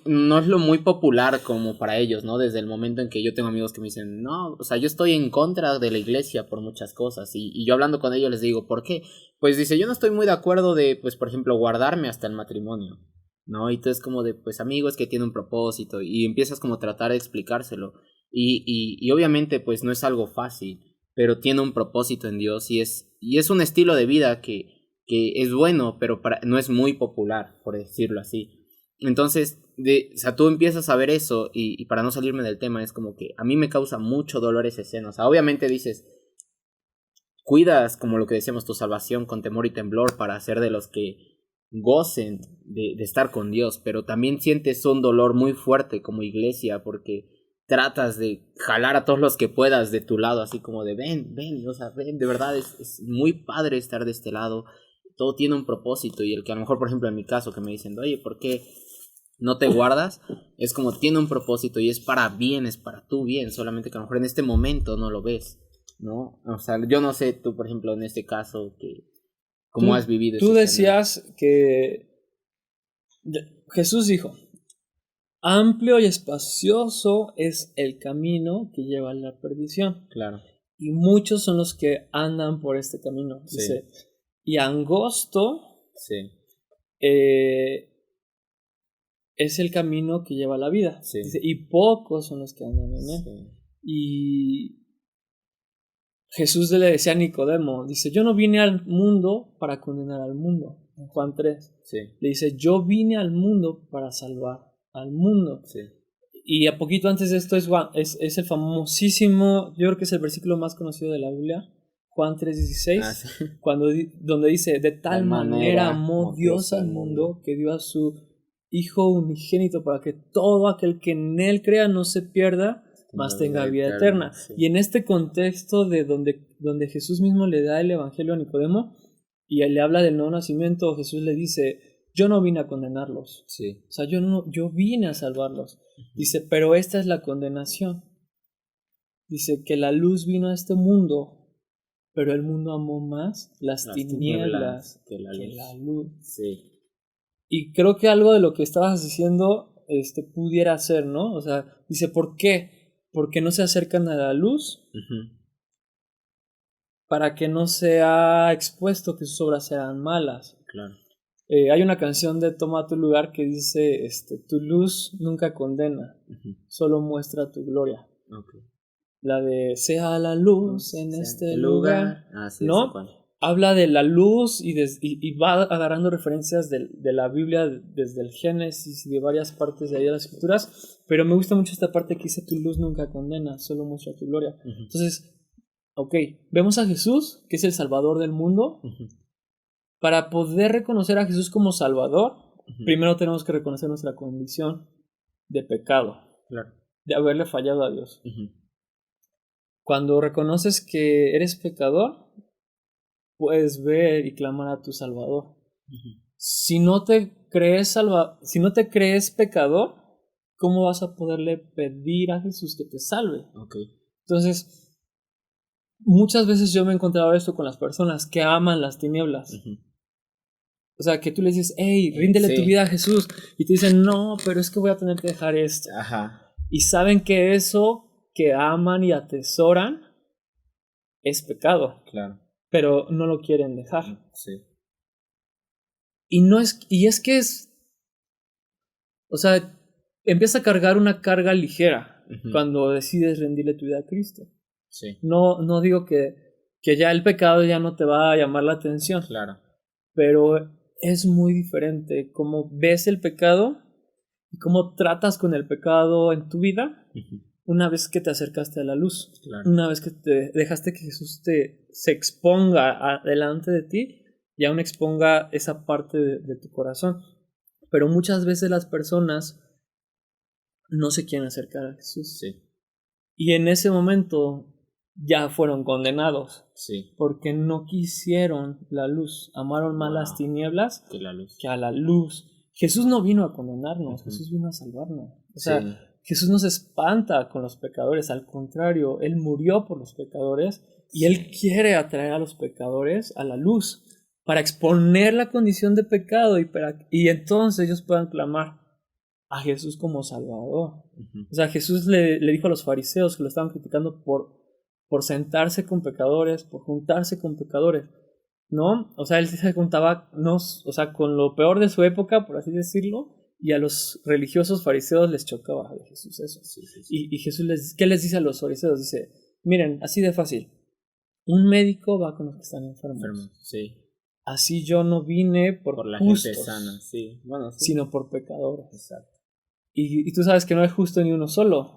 no es lo muy popular como para ellos, ¿no? Desde el momento en que yo tengo amigos que me dicen, no, o sea, yo estoy en contra de la iglesia por muchas cosas y yo hablando con ellos les digo, ¿por qué? Pues dice, yo no estoy muy de acuerdo de, pues, por ejemplo, guardarme hasta el matrimonio, ¿no? Y entonces como de, pues, amigos que tienen un propósito y empiezas como a tratar de explicárselo y obviamente, pues, no es algo fácil, pero tiene un propósito en Dios y es un estilo de vida que es bueno, pero no es muy popular, por decirlo así. Entonces, o sea, tú empiezas a ver eso y para no salirme del tema, es como que a mí me causa mucho dolor esa escena. O sea, obviamente dices, cuidas, como lo que decíamos, tu salvación con temor y temblor para ser de los que gocen de estar con Dios, pero también sientes un dolor muy fuerte como iglesia porque tratas de jalar a todos los que puedas de tu lado, así como de ven, o sea, ven, de verdad es muy padre estar de este lado, todo tiene un propósito y el que a lo mejor, por ejemplo, en mi caso, que me dicen, oye, ¿por qué no te guardas? Es como tiene un propósito y es para bien, es para tu bien, solamente que a lo mejor en este momento no lo ves, ¿no? O sea, yo no sé tú, por ejemplo, en este caso, ¿cómo has vivido? Tú decías que Jesús dijo, amplio y espacioso es el camino que lleva a la perdición. Claro. Y muchos son los que andan por este camino. Sí. Dice, y angosto sí. Es el camino que lleva a la vida. Sí. Dice, y pocos son los que andan en él. Sí. Y Jesús le decía a Nicodemo, dice, yo no vine al mundo para condenar al mundo. En Juan 3. Sí. Le dice, yo vine al mundo para salvar al mundo. Sí. Y a poquito antes de esto es el famosísimo, yo creo que es el versículo más conocido de la Biblia, Juan 3:16, sí. donde dice, de tal manera amó Dios al mundo que dio a su Hijo unigénito para que todo aquel que en él crea no se pierda, mas tenga vida eterna. Sí. Y en este contexto de donde Jesús mismo le da el evangelio a Nicodemo y le habla del nuevo nacimiento, Jesús le dice, yo no vine a condenarlos. Sí. O sea, yo vine a salvarlos. Dice, pero esta es la condenación. Dice que la luz vino a este mundo, pero el mundo amó más las tinieblas que la luz. Sí. Y creo que algo de lo que estabas diciendo pudiera ser, ¿no? O sea, dice, ¿por qué? Porque no se acercan a la luz para que no sea expuesto que sus obras sean malas. Claro. Hay una canción de Toma tu lugar que dice, tu luz nunca condena, solo muestra tu gloria. Okay. La de sea la luz en este lugar, sí, ¿no? habla de la luz y va agarrando referencias de la Biblia desde el Génesis y de varias partes de ahí de las Escrituras, pero me gusta mucho esta parte que dice tu luz nunca condena, solo muestra tu gloria. Entonces, ok, vemos a Jesús, que es el Salvador del mundo. Para poder reconocer a Jesús como Salvador, primero tenemos que reconocer nuestra condición de pecado, claro, de haberle fallado a Dios. Cuando reconoces que eres pecador, puedes ver y clamar a tu Salvador. Si no te crees pecador, ¿cómo vas a poderle pedir a Jesús que te salve? Entonces, muchas veces yo me he encontrado esto con las personas que aman las tinieblas. O sea, que tú le dices, hey, ríndele tu vida a Jesús. Y te dicen, no, pero es que voy a tener que dejar esto. Y saben que eso que aman y atesoran es pecado. Claro. Pero no lo quieren dejar. Y es que o sea, empieza a cargar una carga ligera cuando decides rendirle tu vida a Cristo. No digo que ya el pecado ya no te va a llamar la atención. Claro. Pero es muy diferente cómo ves el pecado y cómo tratas con el pecado en tu vida una vez que te acercaste a la luz. Claro. Una vez que te dejaste que Jesús se exponga delante de ti y aún exponga esa parte de tu corazón. Pero muchas veces las personas no se quieren acercar a Jesús. Y en ese momento ya fueron condenados. Porque no quisieron la luz. Amaron más las tinieblas que a la luz. Jesús no vino a condenarnos. Jesús vino a salvarnos. O sea, Jesús no se espanta con los pecadores. Al contrario, Él murió por los pecadores. Y Él quiere atraer a los pecadores a la luz. Para exponer la condición de pecado. Y entonces ellos puedan clamar a Jesús como Salvador. O sea, Jesús le dijo a los fariseos que lo estaban criticando por sentarse con pecadores, por juntarse con pecadores, ¿no? O sea, él se juntaba con lo peor de su época, por así decirlo, y a los religiosos fariseos les chocaba de Jesús eso. Y Jesús ¿qué les dice a los fariseos? Dice, miren, así de fácil, un médico va con los que están enfermos. Así yo no vine por la justos, gente sana, sino por pecadores. Exacto. Y tú sabes que no hay justo ni uno solo.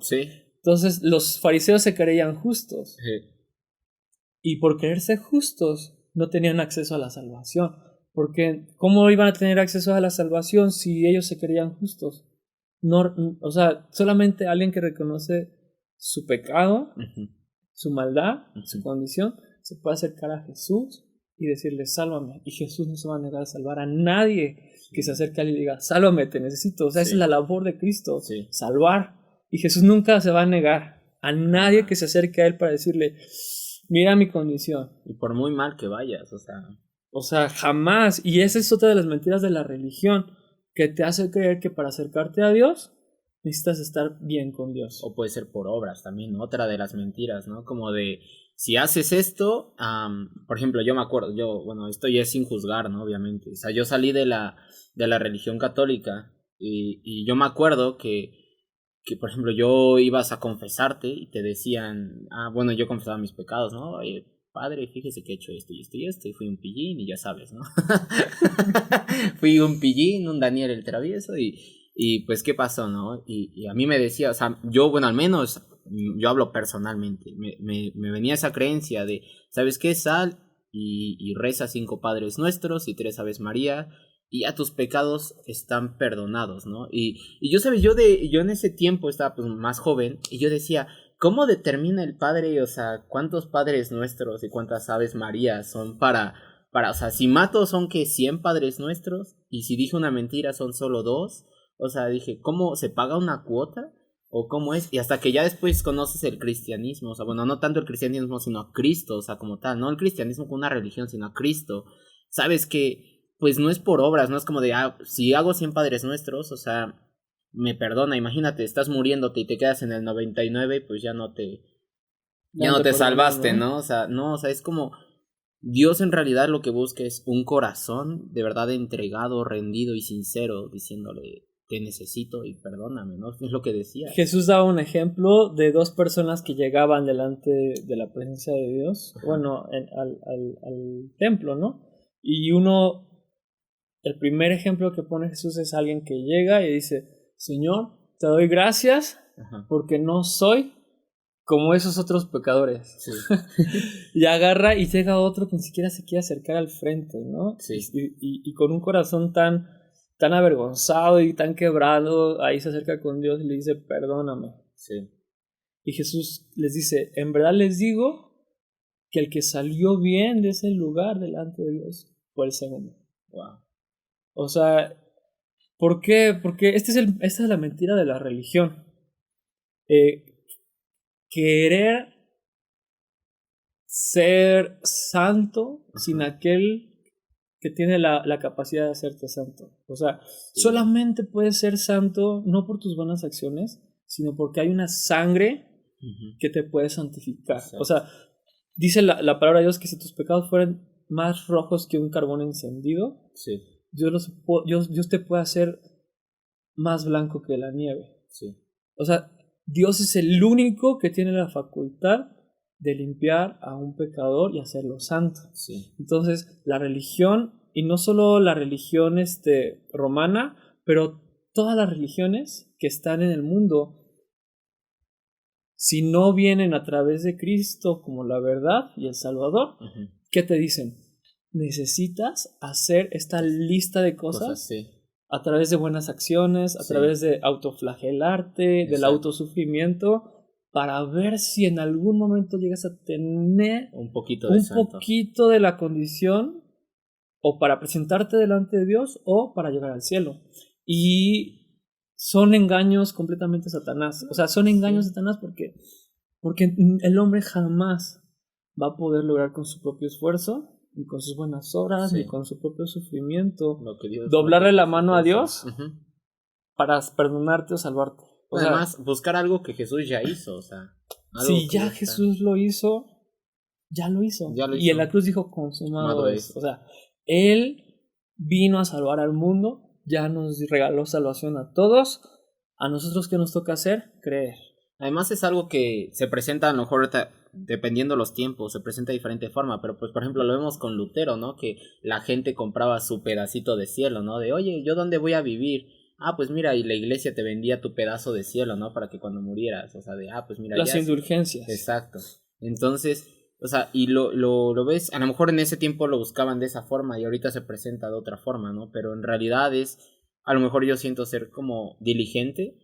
Entonces los fariseos se creían justos. Y por creerse justos no tenían acceso a la salvación. Porque ¿cómo iban a tener acceso a la salvación si ellos se creían justos? No, o sea, solamente alguien que reconoce su pecado, su maldad, su condición, se puede acercar a Jesús y decirle, sálvame. Y Jesús no se va a negar a salvar a nadie que se acerque a él y diga, sálvame, te necesito. O sea, esa es la labor de Cristo, salvar. Y Jesús nunca se va a negar a nadie que se acerque a él para decirle, mira mi condición. Y por muy mal que vayas, o sea, jamás. Y esa es otra de las mentiras de la religión, que te hace creer que para acercarte a Dios necesitas estar bien con Dios. O puede ser por obras también, otra de las mentiras, ¿no? Como de, si haces esto, por ejemplo, yo me acuerdo, esto ya es sin juzgar, ¿no? Obviamente. O sea, yo salí de la religión católica y yo me acuerdo que, por ejemplo, yo ibas a confesarte y te decían, yo confesaba mis pecados, ¿no? Oye, padre, fíjese que he hecho esto y esto y esto, y fui un pillín y ya sabes, ¿no? Fui un pillín, un Daniel el travieso y pues, ¿qué pasó, no? Y a mí me decía, o sea, yo, al menos, yo hablo personalmente, me venía esa creencia de, ¿sabes qué? Sal y reza 5 Padres Nuestros y 3 Aves María y ya tus pecados están perdonados, ¿no? Y yo, ¿sabes? Yo en ese tiempo estaba pues más joven y yo decía, ¿cómo determina el Padre, o sea, cuántos Padres Nuestros y cuántas Aves María son para, o sea, si mato son que 100 Padres Nuestros y si dije una mentira son solo 2? O sea, dije, ¿cómo se paga una cuota? ¿O cómo es? Y hasta que ya después conoces el cristianismo, o sea, bueno, no tanto el cristianismo, sino a Cristo, o sea, como tal, no el cristianismo como una religión, sino a Cristo. Sabes que, pues, no es por obras, no es como de, si hago 100 Padres Nuestros, o sea, me perdona, imagínate, estás muriéndote y te quedas en el 99, pues ya no te salvaste, ¿no? O sea, es como, Dios en realidad lo que busca es un corazón de verdad entregado, rendido y sincero, diciéndole, te necesito y perdóname, ¿no? Es lo que decía. Jesús daba un ejemplo de dos personas que llegaban delante de la presencia de Dios, ajá, bueno, al templo, ¿no? Y el primer ejemplo que pone Jesús es alguien que llega y dice, Señor, te doy gracias, ajá, porque no soy como esos otros pecadores. Sí. Y agarra y llega otro que ni siquiera se quiere acercar al frente, ¿no? Sí. Y con un corazón tan avergonzado y tan quebrado, ahí se acerca con Dios y le dice, perdóname. Sí. Y Jesús les dice, en verdad les digo que el que salió bien de ese lugar delante de Dios fue el segundo. Wow. O sea, ¿por qué? Porque esta es la mentira de la religión. Querer ser santo, ajá, sin aquel que tiene la capacidad de hacerte santo. O sea, sí, solamente puedes ser santo no por tus buenas acciones, sino porque hay una sangre, uh-huh, que te puede santificar. Exacto. O sea, dice la palabra de Dios que si tus pecados fueran más rojos que un carbón encendido, sí, Dios te puede hacer más blanco que la nieve. Sí. O sea, Dios es el único que tiene la facultad de limpiar a un pecador y hacerlo santo. Sí. Entonces, la religión, y no solo la religión romana, pero todas las religiones que están en el mundo, si no vienen a través de Cristo como la verdad y el Salvador, uh-huh, ¿qué te dicen? Necesitas hacer esta lista de cosas sí, a través de buenas acciones, a sí, través de autoflagelarte, exacto, del autosufrimiento, para ver si en algún momento llegas a tener un poquito de la condición, o para presentarte delante de Dios, o para llegar al cielo. Y son engaños completamente de Satanás. O sea, son engaños de Satanás porque el hombre jamás va a poder lograr con su propio esfuerzo, ni con sus buenas obras, sí, ni con su propio sufrimiento, doblarle la mano a Dios, uh-huh, para perdonarte o salvarte. O además, buscar algo que Jesús ya hizo, o sea. Si ya Jesús lo hizo, ya lo hizo. Y en la cruz dijo, consumado es. O sea, Él vino a salvar al mundo, ya nos regaló salvación a todos. A nosotros, ¿qué nos toca hacer? Creer. Además es algo que se presenta a lo mejor dependiendo los tiempos, se presenta de diferente forma, pero pues por ejemplo lo vemos con Lutero, ¿no? Que la gente compraba su pedacito de cielo, ¿no? De, oye, ¿yo dónde voy a vivir? Ah, pues mira, y la iglesia te vendía tu pedazo de cielo, ¿no? Para que cuando murieras, o sea, pues mira. Las indulgencias. Exacto. Entonces, o sea, y lo ves, a lo mejor en ese tiempo lo buscaban de esa forma y ahorita se presenta de otra forma, ¿no? Pero en realidad a lo mejor yo siento ser como diligente,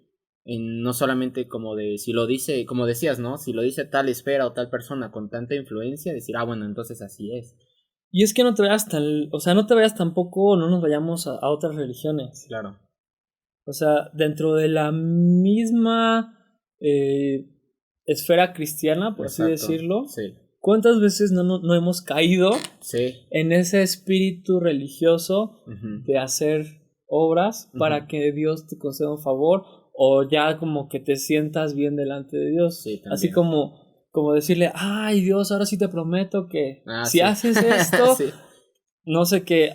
no solamente como de, si lo dice, como decías, ¿no? Si lo dice tal esfera o tal persona con tanta influencia, decir, bueno, entonces así es. Y es que no te vayas tampoco, no nos vayamos a otras religiones. Claro. O sea, dentro de la misma esfera cristiana, por exacto, así decirlo, sí, ¿cuántas veces no hemos caído sí, en ese espíritu religioso, uh-huh, de hacer obras, uh-huh, para que Dios te conceda un favor, o ya como que te sientas bien delante de Dios? Sí, así como decirle, ay Dios, ahora sí te prometo que si sí, haces esto, sí, no sé qué,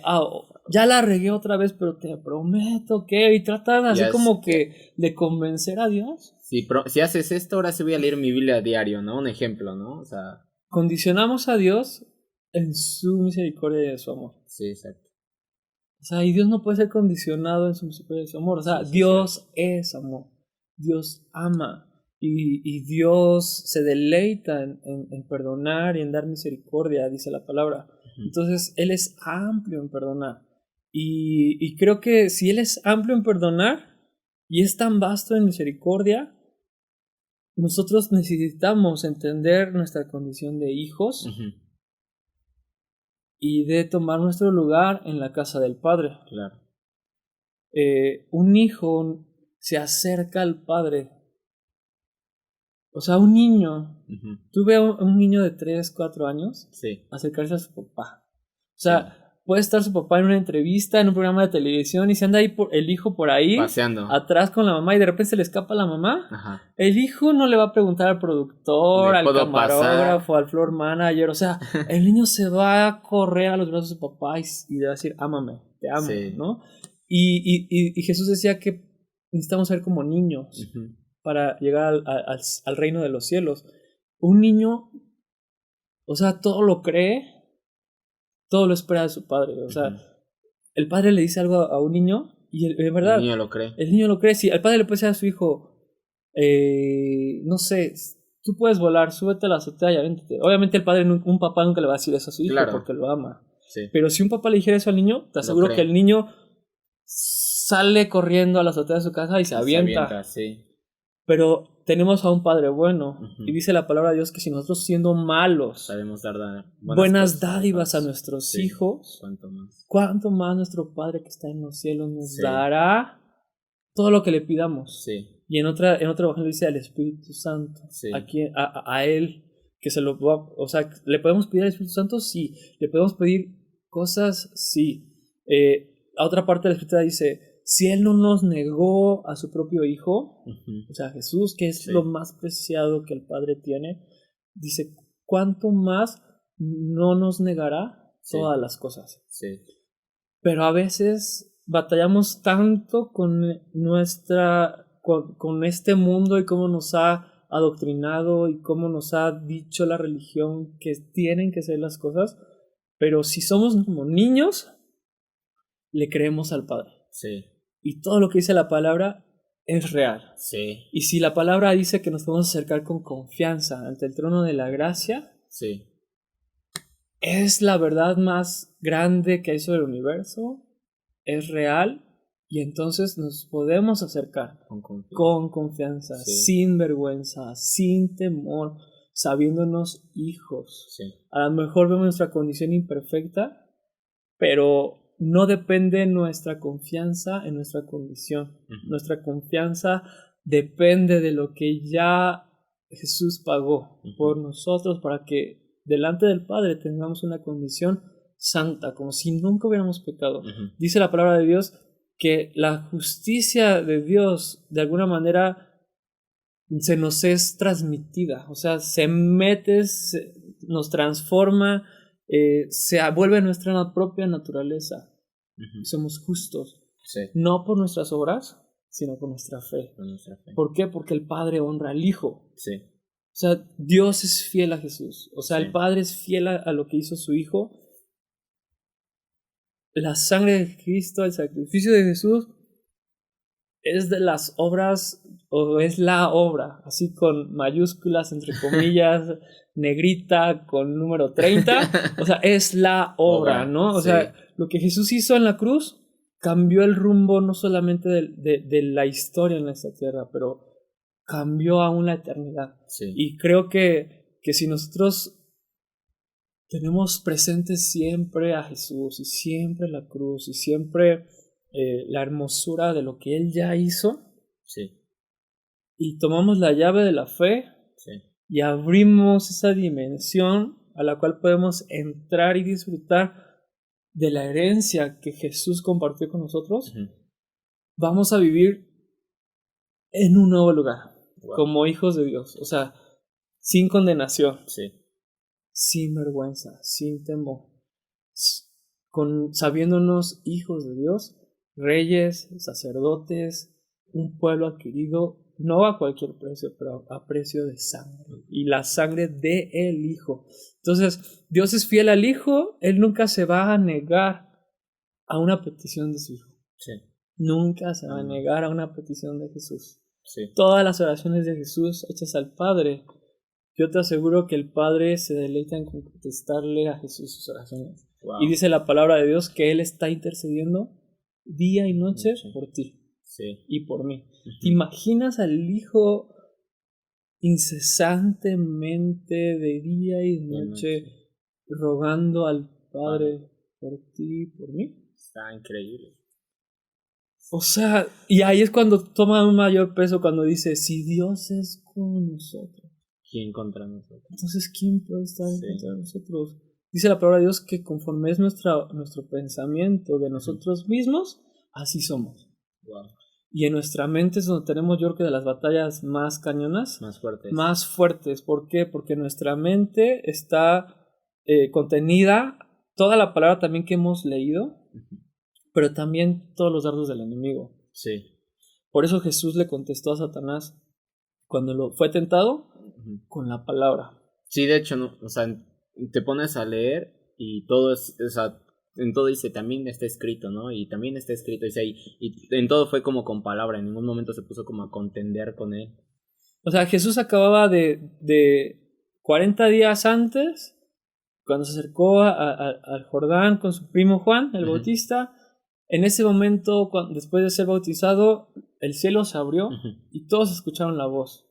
ya la regué otra vez, pero te prometo que, y tratan así como que de convencer a Dios. Sí, si haces esto, ahora sí voy a leer mi Biblia a diario, ¿no? Un ejemplo, ¿no? O sea, condicionamos a Dios en su misericordia y en su amor. Sí, exacto. O sea, y Dios no puede ser condicionado en su misericordia y su amor. O sea, sí, Dios es amor. Dios ama. Y Dios se deleita en perdonar y en dar misericordia, dice la palabra. Uh-huh. Entonces, Él es amplio en perdonar. Y creo que si Él es amplio en perdonar y es tan vasto en misericordia, nosotros necesitamos entender nuestra condición de hijos, uh-huh, y de tomar nuestro lugar en la casa del Padre. Claro. Un hijo se acerca al Padre. O sea, un niño, uh-huh, tú ves a un niño de 3, 4 años, sí, acercarse a su papá. O sea, sí, puede estar su papá en una entrevista, en un programa de televisión, y se anda ahí el hijo por ahí, paseando atrás con la mamá, y de repente se le escapa la mamá. Ajá. El hijo no le va a preguntar al productor, al camarógrafo, pasar al floor manager. O sea, el niño se va a correr a los brazos de su papá y le va a decir, ámame, te amo, sí, ¿no? Y Jesús decía que necesitamos ser como niños para llegar al reino de los cielos. Un niño, o sea, todo lo cree, todo lo espera de su padre. O sea, el padre le dice algo a un niño y en verdad... El niño lo cree. El niño lo cree. Si el padre le puede decir a su hijo, no sé, tú puedes volar, súbete a la azotea y avéntate. Obviamente el padre, un papá nunca le va a decir eso a su hijo porque lo ama. Sí. Pero si un papá le dijera eso al niño, te aseguro que el niño sale corriendo a la azotea de su casa y se avienta. Sí. Pero tenemos a un Padre bueno. Y dice la palabra de Dios que si nosotros siendo malos sabemos dar buenas dádivas a nuestros hijos, ¿cuánto más nuestro Padre que está en los cielos nos dará todo lo que le pidamos? Sí. Y en otro evangelio dice al Espíritu Santo. Sí. A Él, que se lo va, o sea, ¿le podemos pedir al Espíritu Santo? Sí. ¿Le podemos pedir cosas? Sí. A otra parte de la Escritura dice, si Él no nos negó a su propio Hijo, o sea, Jesús, que es lo más preciado que el Padre tiene, dice, ¿cuánto más no nos negará todas las cosas? Sí. Pero a veces batallamos tanto con con este mundo y cómo nos ha adoctrinado y cómo nos ha dicho la religión que tienen que ser las cosas, pero si somos como niños, le creemos al Padre. Sí. Y todo lo que dice la palabra es real. Sí. Y si la palabra dice que nos podemos acercar con confianza ante el trono de la gracia, sí. Es la verdad más grande que hay sobre el universo, es real, y entonces nos podemos acercar con confianza, sin vergüenza, sin temor, sabiéndonos hijos. Sí. A lo mejor vemos nuestra condición imperfecta, pero no depende nuestra confianza en nuestra condición. Nuestra confianza depende de lo que ya Jesús pagó por nosotros para que delante del Padre tengamos una condición santa, como si nunca hubiéramos pecado. Dice la palabra de Dios que la justicia de Dios de alguna manera se nos es transmitida, o sea, se mete, nos transforma, se vuelve nuestra propia naturaleza. Y somos justos, no por nuestras obras, sino por nuestra fe. ¿Por qué? Porque el Padre honra al Hijo. O sea, Dios es fiel a Jesús. O sea, el Padre es fiel a lo que hizo su Hijo. La sangre de Cristo, el sacrificio de Jesús, es de las obras, o es la obra, así con mayúsculas, entre comillas, negrita, con número 30. O sea, es la obra, ¿no? O sea, lo que Jesús hizo en la cruz cambió el rumbo no solamente de la historia en esta tierra, pero cambió aún la eternidad. Y creo que si nosotros tenemos presente siempre a Jesús y siempre la cruz y siempre la hermosura de lo que Él ya hizo, y tomamos la llave de la fe y abrimos esa dimensión a la cual podemos entrar y disfrutar de la herencia que Jesús compartió con nosotros, vamos a vivir en un nuevo lugar. Como hijos de Dios, o sea, sin condenación, sin vergüenza, sin temor, sabiéndonos hijos de Dios, reyes, sacerdotes, un pueblo adquirido, no a cualquier precio, pero a precio de sangre, y la sangre de el Hijo. Entonces, Dios es fiel al Hijo, Él nunca se va a negar a una petición de su Hijo. Nunca se va a negar a una petición de Jesús. Todas las oraciones de Jesús hechas al Padre, yo te aseguro que el Padre se deleita en contestarle a Jesús sus oraciones. Y dice la palabra de Dios que Él está intercediendo día y noche por ti y por mí. ¿Te imaginas al Hijo incesantemente de día y de noche rogando al Padre por ti y por mí? Está increíble. O sea, y ahí es cuando toma un mayor peso, cuando dice, si Dios es con nosotros, ¿quién contra nosotros? Entonces, ¿quién puede estar en contra de nosotros? Dice la palabra de Dios que conforme es nuestro pensamiento de nosotros mismos, así somos. Y en nuestra mente es donde tenemos, yo creo que de las batallas más cañonas, más fuertes. ¿Por qué? Porque nuestra mente está contenida, toda la palabra también que hemos leído, pero también todos los dardos del enemigo. Por eso Jesús le contestó a Satanás cuando lo fue tentado con la palabra. Sí, de hecho, no, o sea, te pones a leer y todo es, o sea, en todo dice, también está escrito, ¿no? Y también está escrito, dice ahí, y en todo fue como con palabra, en ningún momento se puso como a contender con él. O sea, Jesús acababa de 40 días antes, cuando se acercó al Jordán con su primo Juan, el Bautista. En ese momento, después de ser bautizado, el cielo se abrió y todos escucharon la voz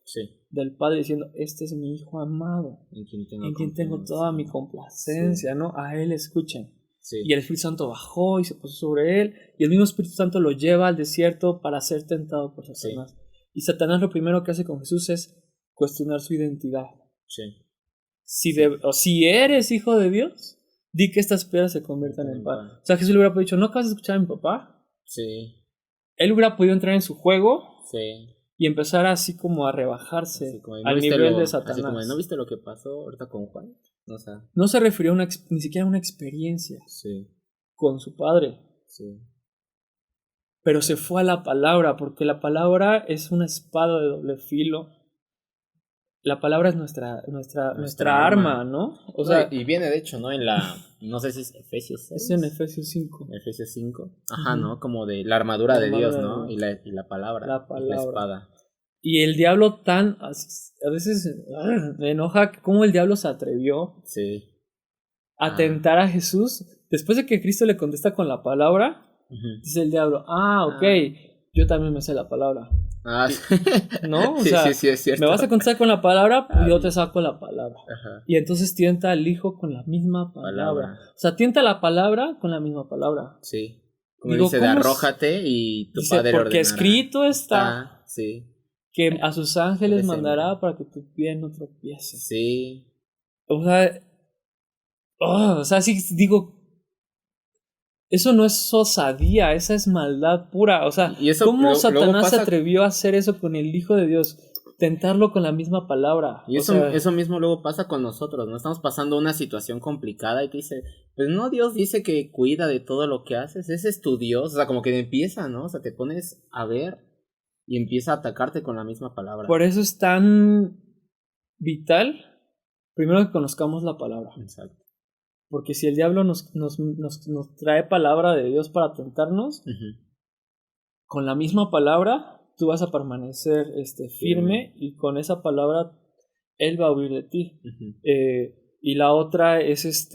del Padre diciendo, este es mi Hijo amado, en quien tengo toda mi complacencia, ¿no? A él escuchen. Y el Espíritu Santo bajó y se puso sobre él, y el mismo Espíritu Santo lo lleva al desierto para ser tentado por Satanás. Y Satanás lo primero que hace con Jesús es cuestionar su identidad. Si eres hijo de Dios, di que estas piedras se conviertan en pan. O sea, Jesús le hubiera dicho, ¿no acabas de escuchar a mi papá? Él hubiera podido entrar en su juego y empezar así como a rebajarse al nivel de Satanás. Así como, ¿no viste lo que pasó ahorita con Juan? O sea, no se refirió ni siquiera a una experiencia con su padre. Pero se fue a la palabra, porque la palabra es una espada de doble filo. La palabra es nuestra arma, ¿no? O sea, y viene de hecho, ¿no? En la, no sé si es Efesios 6. Es en Efesios 5. Efesios 5. Ajá, ¿no? Como de la armadura de Dios, ¿no? Y la palabra. La palabra. La espada. Y el diablo a veces me enoja cómo el diablo se atrevió a tentar a Jesús. Después de que Cristo le contesta con la palabra, dice el diablo, ok, yo también me sé la palabra. ¿No? O sea, sí, es cierto. Me vas a contestar con la palabra, pues yo te saco la palabra. Y entonces tienta al hijo con la misma palabra. O sea, tienta la palabra con la misma palabra. Como dice, de arrójate y tu padre ordenará. Porque escrito está que a sus ángeles mandará para que tu pie no tropiece. O sea, sí digo, eso no es osadía, esa es maldad pura. O sea, ¿cómo Satanás se atrevió a hacer eso con el Hijo de Dios? Tentarlo con la misma palabra. Y eso mismo luego pasa con nosotros, ¿no? Estamos pasando una situación complicada y te dice, pues no, Dios dice que cuida de todo lo que haces, ese es tu Dios. O sea, como que empieza, ¿no? O sea, te pones a ver y empieza a atacarte con la misma palabra. Por eso es tan vital, primero que conozcamos la palabra. Exacto. Porque si el diablo nos trae palabra de Dios para tentarnos, con la misma palabra tú vas a permanecer firme y con esa palabra Él va a huir de ti. Y la otra es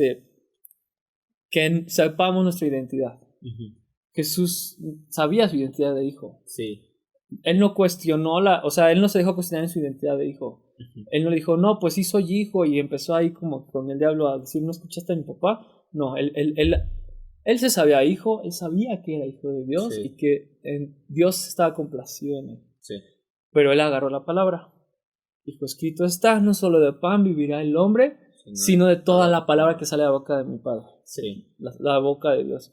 que sepamos nuestra identidad. Jesús sabía su identidad de hijo. Él no cuestionó Él no se dejó cuestionar en su identidad de hijo. Él no le dijo, no, pues sí soy hijo, y empezó ahí como con el diablo a decir, ¿no escuchaste a mi papá? No, él se sabía hijo, él sabía que era hijo de Dios y que Dios estaba complacido en él. Pero él agarró la palabra. Dijo, escrito está, no solo de pan vivirá el hombre, sino de toda la palabra que sale de la boca de mi Padre. La boca de Dios.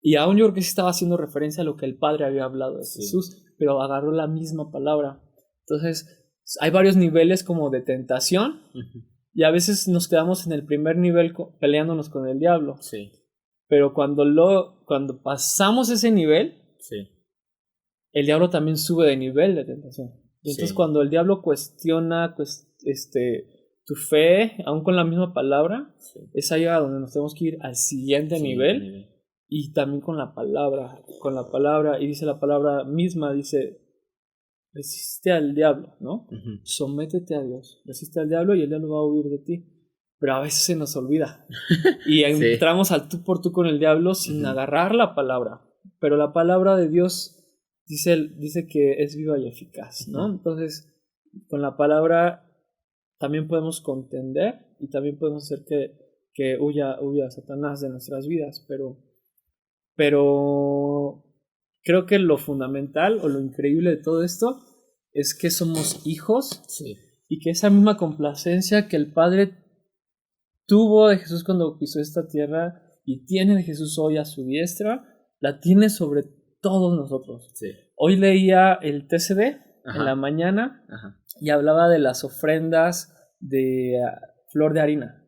Y aún yo creo que sí estaba haciendo referencia a lo que el Padre había hablado de Jesús, pero agarró la misma palabra. Entonces, hay varios niveles como de tentación, y a veces nos quedamos en el primer nivel peleándonos con el diablo. Pero cuando pasamos ese nivel, el diablo también sube de nivel de tentación. Y entonces cuando el diablo cuestiona tu fe, aún con la misma palabra, es ahí a donde nos tenemos que ir al siguiente nivel. Y también con la palabra, y dice la palabra misma, dice, resiste al diablo, ¿no? Sométete a Dios, resiste al diablo y el diablo va a huir de ti. Pero a veces se nos olvida y entramos al tú por tú con el diablo sin agarrar la palabra. Pero la palabra de Dios dice que es viva y eficaz, ¿no? Entonces, con la palabra también podemos contender y también podemos hacer que huya Satanás de nuestras vidas, pero creo que lo fundamental o lo increíble de todo esto es que somos hijos y que esa misma complacencia que el Padre tuvo de Jesús cuando pisó esta tierra y tiene de Jesús hoy a su diestra, la tiene sobre todos nosotros. Hoy leía el TCD en la mañana y hablaba de las ofrendas de flor de harina.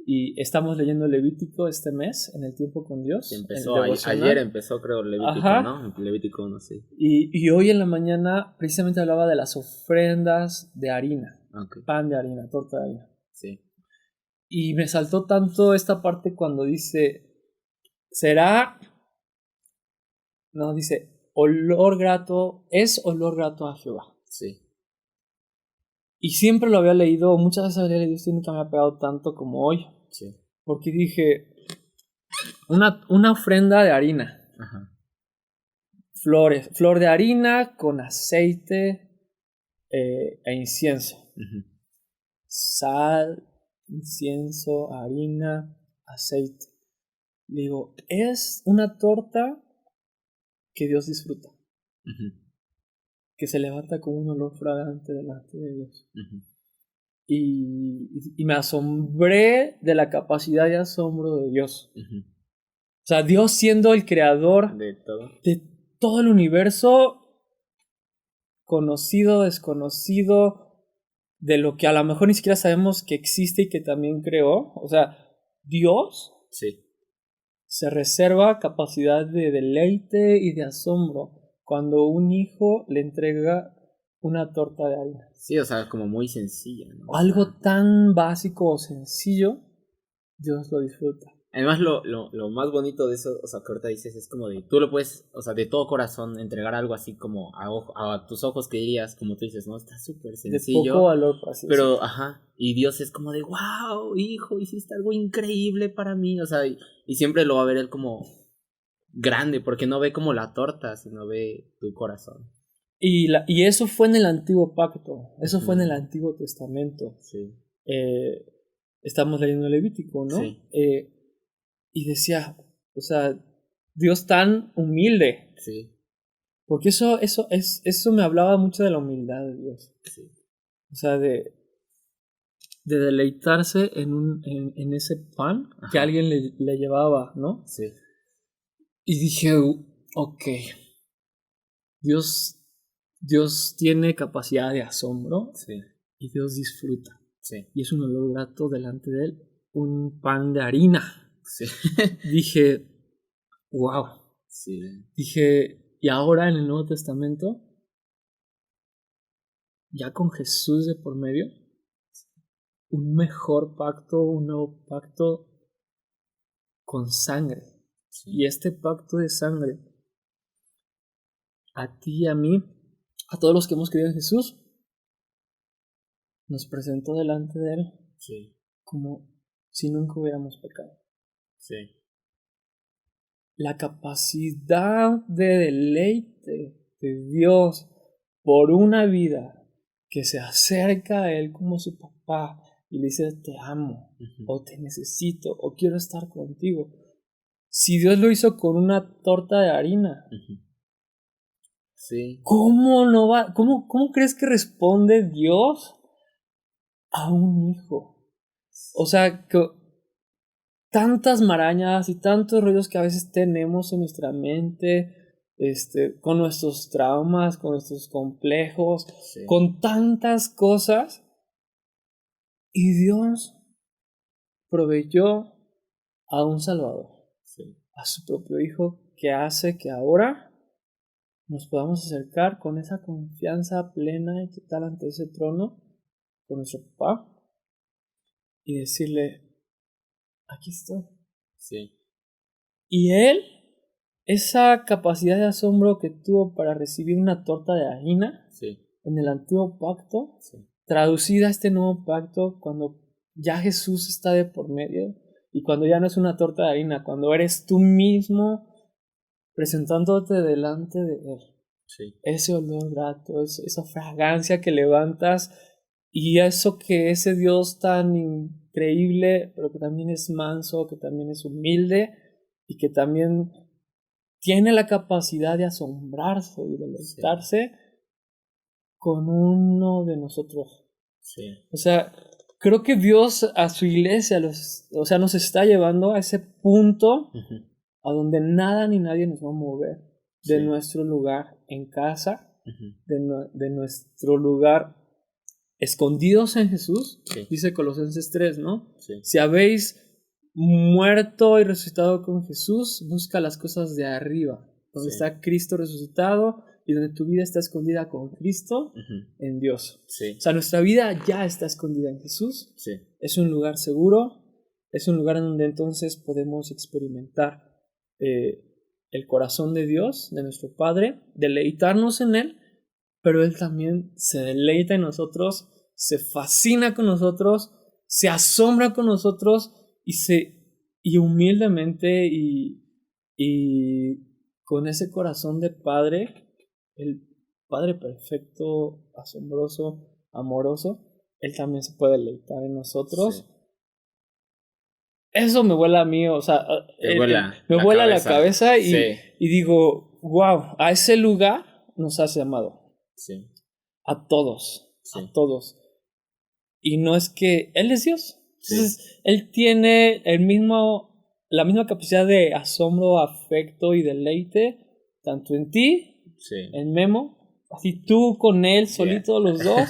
Y estamos leyendo Levítico este mes, en el tiempo con Dios. Ayer empezó, creo, Levítico, ajá, ¿no? Levítico 1, sí. Y hoy en la mañana precisamente hablaba de las ofrendas de harina. Okay. Pan de harina, torta de harina. Sí. Y me saltó tanto esta parte cuando dice, dice, olor grato, es olor grato a Jehová. Sí. Y siempre lo había leído, muchas veces había leído esto y nunca me ha pegado tanto como hoy. Sí. Porque dije, una ofrenda de harina. Ajá. Flor de harina con aceite e incienso. Uh-huh. Sal, incienso, harina, aceite. Digo, es una torta que Dios disfruta. Uh-huh. Que se levanta con un olor fragante delante de Dios. Uh-huh. Y me asombré de la capacidad de asombro de Dios. Uh-huh. O sea, Dios siendo el creador de todo el universo, conocido, desconocido, de lo que a lo mejor ni siquiera sabemos que existe y que también creó. O sea, Dios se reserva capacidad de deleite y de asombro cuando un hijo le entrega una torta de harina. Sí, o sea, como muy sencilla, ¿no? Algo tan básico o sencillo, Dios lo disfruta. Además, lo más bonito de eso, o sea, que ahorita dices, es como de, tú lo puedes, o sea, de todo corazón, entregar algo así como a tus ojos que dirías, como tú dices, ¿no? Está súper sencillo. De poco valor, así. Pero, ajá, y Dios es como de, wow, hijo, hiciste algo increíble para mí, o sea, y siempre lo va a ver él como grande, porque no ve como la torta, sino ve tu corazón. Y eso fue en el Antiguo Pacto, eso fue en el Antiguo Testamento. Sí. Estamos leyendo Levítico, ¿no? Sí. Y decía, o sea, Dios tan humilde. Sí. Porque eso me hablaba mucho de la humildad de Dios. Sí. O sea, de deleitarse en ese pan, ajá, que alguien le llevaba, ¿no? Sí. Y dije, ok, Dios tiene capacidad de asombro, sí, y Dios disfruta. Sí. Y es un olor grato delante de él, un pan de harina. Sí. Dije, wow. Sí. Dije, y ahora en el Nuevo Testamento, ya con Jesús de por medio, un mejor pacto, un nuevo pacto con sangre. Sí. Y este pacto de sangre, a ti y a mí, a todos los que hemos creído en Jesús, nos presentó delante de él, sí, como si nunca hubiéramos pecado. Sí. La capacidad de deleite de Dios por una vida que se acerca a él como su papá y le dice, te amo, uh-huh, o te necesito, o quiero estar contigo. Si Dios lo hizo con una torta de harina, uh-huh, sí, ¿cómo crees que responde Dios a un hijo? O sea, que tantas marañas y tantos rollos que a veces tenemos en nuestra mente, con nuestros traumas, con nuestros complejos, sí, con tantas cosas, y Dios proveyó a un Salvador, sí, a su propio Hijo, que hace que ahora nos podamos acercar con esa confianza plena y total ante ese trono, con nuestro papá, y decirle, aquí estoy. Sí. Y él, esa capacidad de asombro que tuvo para recibir una torta de harina, sí, en el antiguo pacto, sí, traducida a este nuevo pacto, cuando ya Jesús está de por medio, y cuando ya no es una torta de harina, cuando eres tú mismo presentándote delante de él. Sí. Ese olor grato, esa fragancia que levantas, y eso que ese Dios tan increíble, pero que también es manso, que también es humilde, y que también tiene la capacidad de asombrarse y deleitarse, sí, con uno de nosotros. Sí. O sea, creo que Dios a su iglesia nos está llevando a ese punto, uh-huh, a donde nada ni nadie nos va a mover de, sí, nuestro lugar en casa, uh-huh, de nuestro lugar escondidos en Jesús, sí. Dice Colosenses 3, ¿no? Sí. Si habéis muerto y resucitado con Jesús, busca las cosas de arriba, donde está Cristo resucitado y donde tu vida está escondida con Cristo en Dios. Sí. O sea, nuestra vida ya está escondida en Jesús. Sí. Es un lugar seguro, es un lugar en donde entonces podemos experimentar el corazón de Dios, de nuestro Padre, deleitarnos en Él, pero Él también se deleita en nosotros, se fascina con nosotros, se asombra con nosotros y humildemente y con ese corazón de Padre, el Padre perfecto, asombroso, amoroso, Él también se puede deleitar en nosotros. Sí. Eso me vuela a mí, o sea, me vuela la cabeza y digo, wow, a ese lugar nos has llamado. Sí. A todos. Y no es que Él es Dios. Entonces, Él tiene la misma capacidad de asombro, afecto y deleite, tanto en ti, en Memo, así tú con Él solito los dos,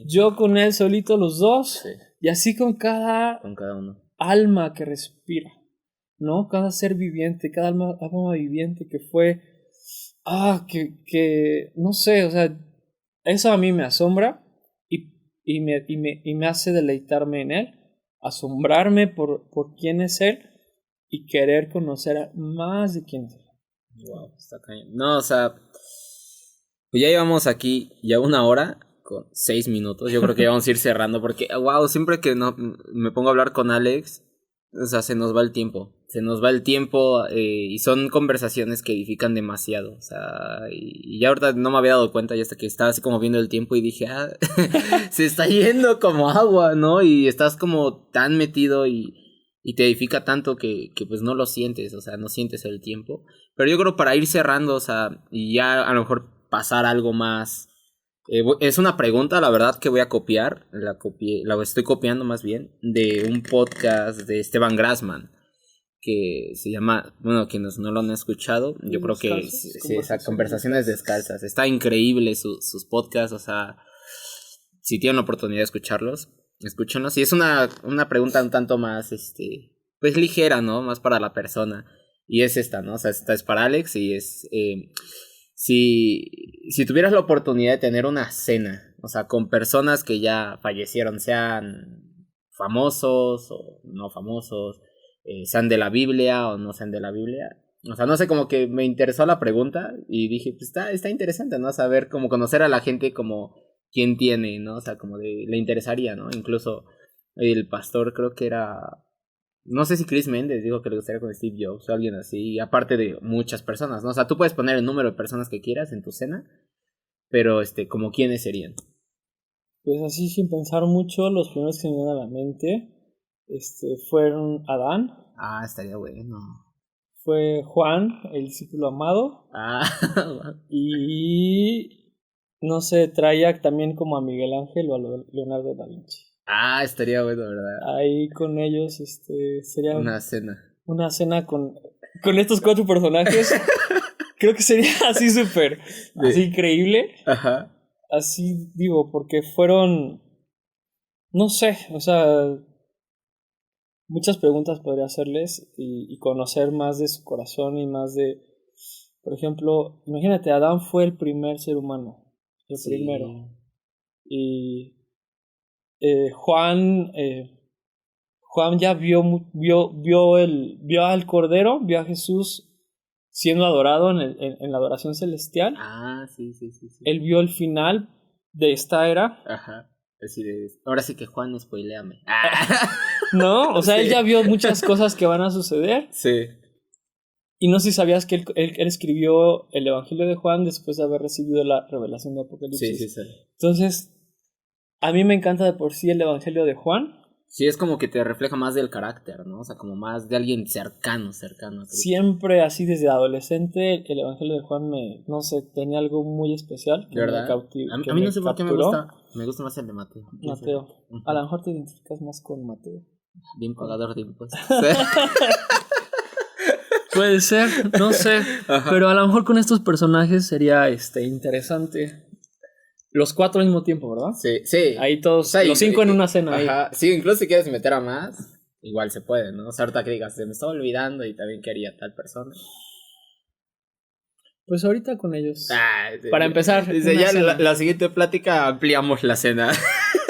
yo con Él solito los dos, y así con cada uno. Alma que respira, ¿no? Cada ser viviente, cada alma viviente que fue, que no sé, o sea, eso a mí me asombra y me hace deleitarme en Él, asombrarme por quién es Él y querer conocer más de quién es Él. Wow, está cañón. No, o sea, pues ya llevamos aquí ya 1 hora con 6 minutos. Yo creo que ya vamos a ir cerrando porque, wow, siempre que me pongo a hablar con Alex, o sea, se nos va el tiempo. Y son conversaciones que edifican demasiado. O sea, y ya ahorita no me había dado cuenta ya hasta que estaba así como viendo el tiempo y dije, se está yendo como agua, ¿no? Y estás como tan metido y te edifica tanto que pues no lo sientes, o sea, no sientes el tiempo. Pero yo creo para ir cerrando, o sea, y ya a lo mejor pasar algo más. Es una pregunta, la verdad, que voy a copiar. La estoy copiando más bien de un podcast de Esteban Grassman que se llama, bueno, quienes no lo han escuchado, yo creo que esas Conversaciones Descalzas. Está increíble sus podcasts, o sea, si tienen la oportunidad de escucharlos, escúchenlos. Y es una pregunta un tanto más, pues ligera, ¿no? Más para la persona. Y es esta, ¿no? O sea, esta es para Alex y es... Si tuvieras la oportunidad de tener una cena, o sea, con personas que ya fallecieron, sean famosos o no famosos, sean de la Biblia o no sean de la Biblia, o sea, no sé, como que me interesó la pregunta y dije, pues está interesante, ¿no? Saber, como conocer a la gente como quién tiene, ¿no? O sea, como le interesaría, ¿no? Incluso el pastor creo que era... No sé si Chris Méndez dijo que le gustaría con Steve Jobs o alguien así, aparte de muchas personas, ¿no? O sea, tú puedes poner el número de personas que quieras en tu cena, pero como quiénes serían. Pues así sin pensar mucho, los primeros que me vienen a la mente fueron Adán. Estaría bueno. Fue Juan, el discípulo amado. Y no sé, traía también como a Miguel Ángel o a Leonardo da Vinci. Estaría bueno, ¿verdad? Ahí con ellos sería una cena. Una cena con estos 4 personajes. Creo que sería así súper, así increíble. Ajá. Así digo, porque fueron, no sé, o sea, muchas preguntas podría hacerles y conocer más de su corazón y más de, por ejemplo, imagínate, Adán fue el primer ser humano, el primero. Y Juan ya vio al Cordero, vio a Jesús siendo adorado en la adoración celestial. Sí. Él vio el final de esta era. Ajá. Ahora sí que Juan, spoiléame. No, o sea, él ya vio muchas cosas que van a suceder. Sí. Y no sé si sabías que él escribió el Evangelio de Juan después de haber recibido la revelación de Apocalipsis. Sí. Entonces, a mí me encanta de por sí el Evangelio de Juan. Sí, es como que te refleja más del carácter, ¿no? O sea, como más de alguien cercano. Siempre así desde adolescente el Evangelio de Juan no sé, tenía algo muy especial. Que ¿verdad? A mí no sé por qué me gusta más el de Mateo. Mateo. A lo mejor te identificas más con Mateo. Bien pagador de impuestos. Puede ser, no sé. Ajá. Pero a lo mejor con estos personajes sería interesante Los 4 al mismo tiempo, ¿verdad? Sí, sí. Ahí todos, o sea, los 5 en una cena. Ajá, ahí. Sí, incluso si quieres meter a más, igual se puede, ¿no? O sea, ahorita que digas, se me estaba olvidando y también quería tal persona. Pues ahorita con ellos. Para empezar. Dice, ya la siguiente plática ampliamos la cena.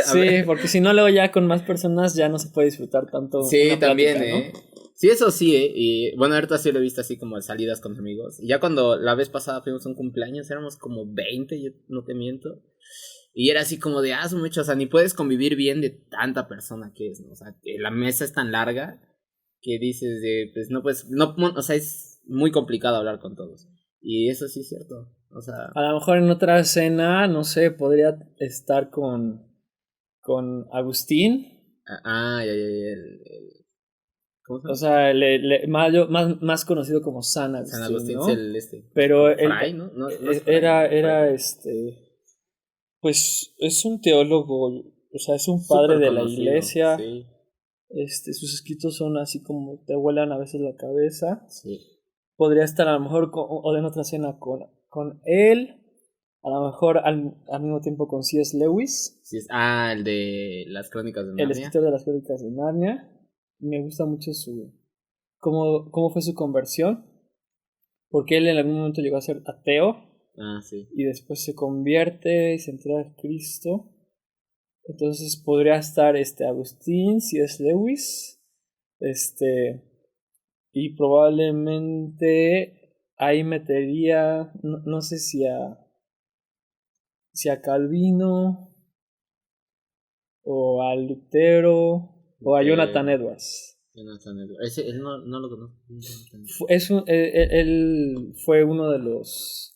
Sí, porque si no, luego ya con más personas ya no se puede disfrutar tanto. Sí, una también, plática, ¿no? Sí, eso sí, Y bueno, ahorita sí lo he visto así como salidas con amigos. Y ya cuando la vez pasada fuimos a un cumpleaños, éramos como 20, yo no te miento. Y era así como de, mucho, o sea, ni puedes convivir bien de tanta persona que es, ¿no? O sea, la mesa es tan larga que dices pues no, pues, no, o sea, es muy complicado hablar con todos. Y eso sí es cierto, o sea... A lo mejor en otra cena, no sé, podría estar con Agustín. ¿Cómo se llama? O sea, más conocido como San Agustín, San Agustín, ¿no? Es el Pero Fray, ¿no? No es Fray, era pues es un teólogo, o sea, es un padre de la iglesia. Sí. Sus escritos son así como te vuelan a veces la cabeza. Sí. Podría estar a lo mejor o en otra cena con él, a lo mejor al mismo tiempo con C.S. Lewis. Sí, el de las Crónicas de Narnia. El escritor de las Crónicas de Narnia. Me gusta mucho cómo fue su conversión, porque él en algún momento llegó a ser ateo. Sí. Y después se convierte y se entrega a Cristo. Entonces podría estar Agustín, C.S. Lewis, y probablemente ahí metería, no sé si a Calvino o a Lutero o a Jonathan Edwards. Ese, él no lo conozco. Él fue uno de los...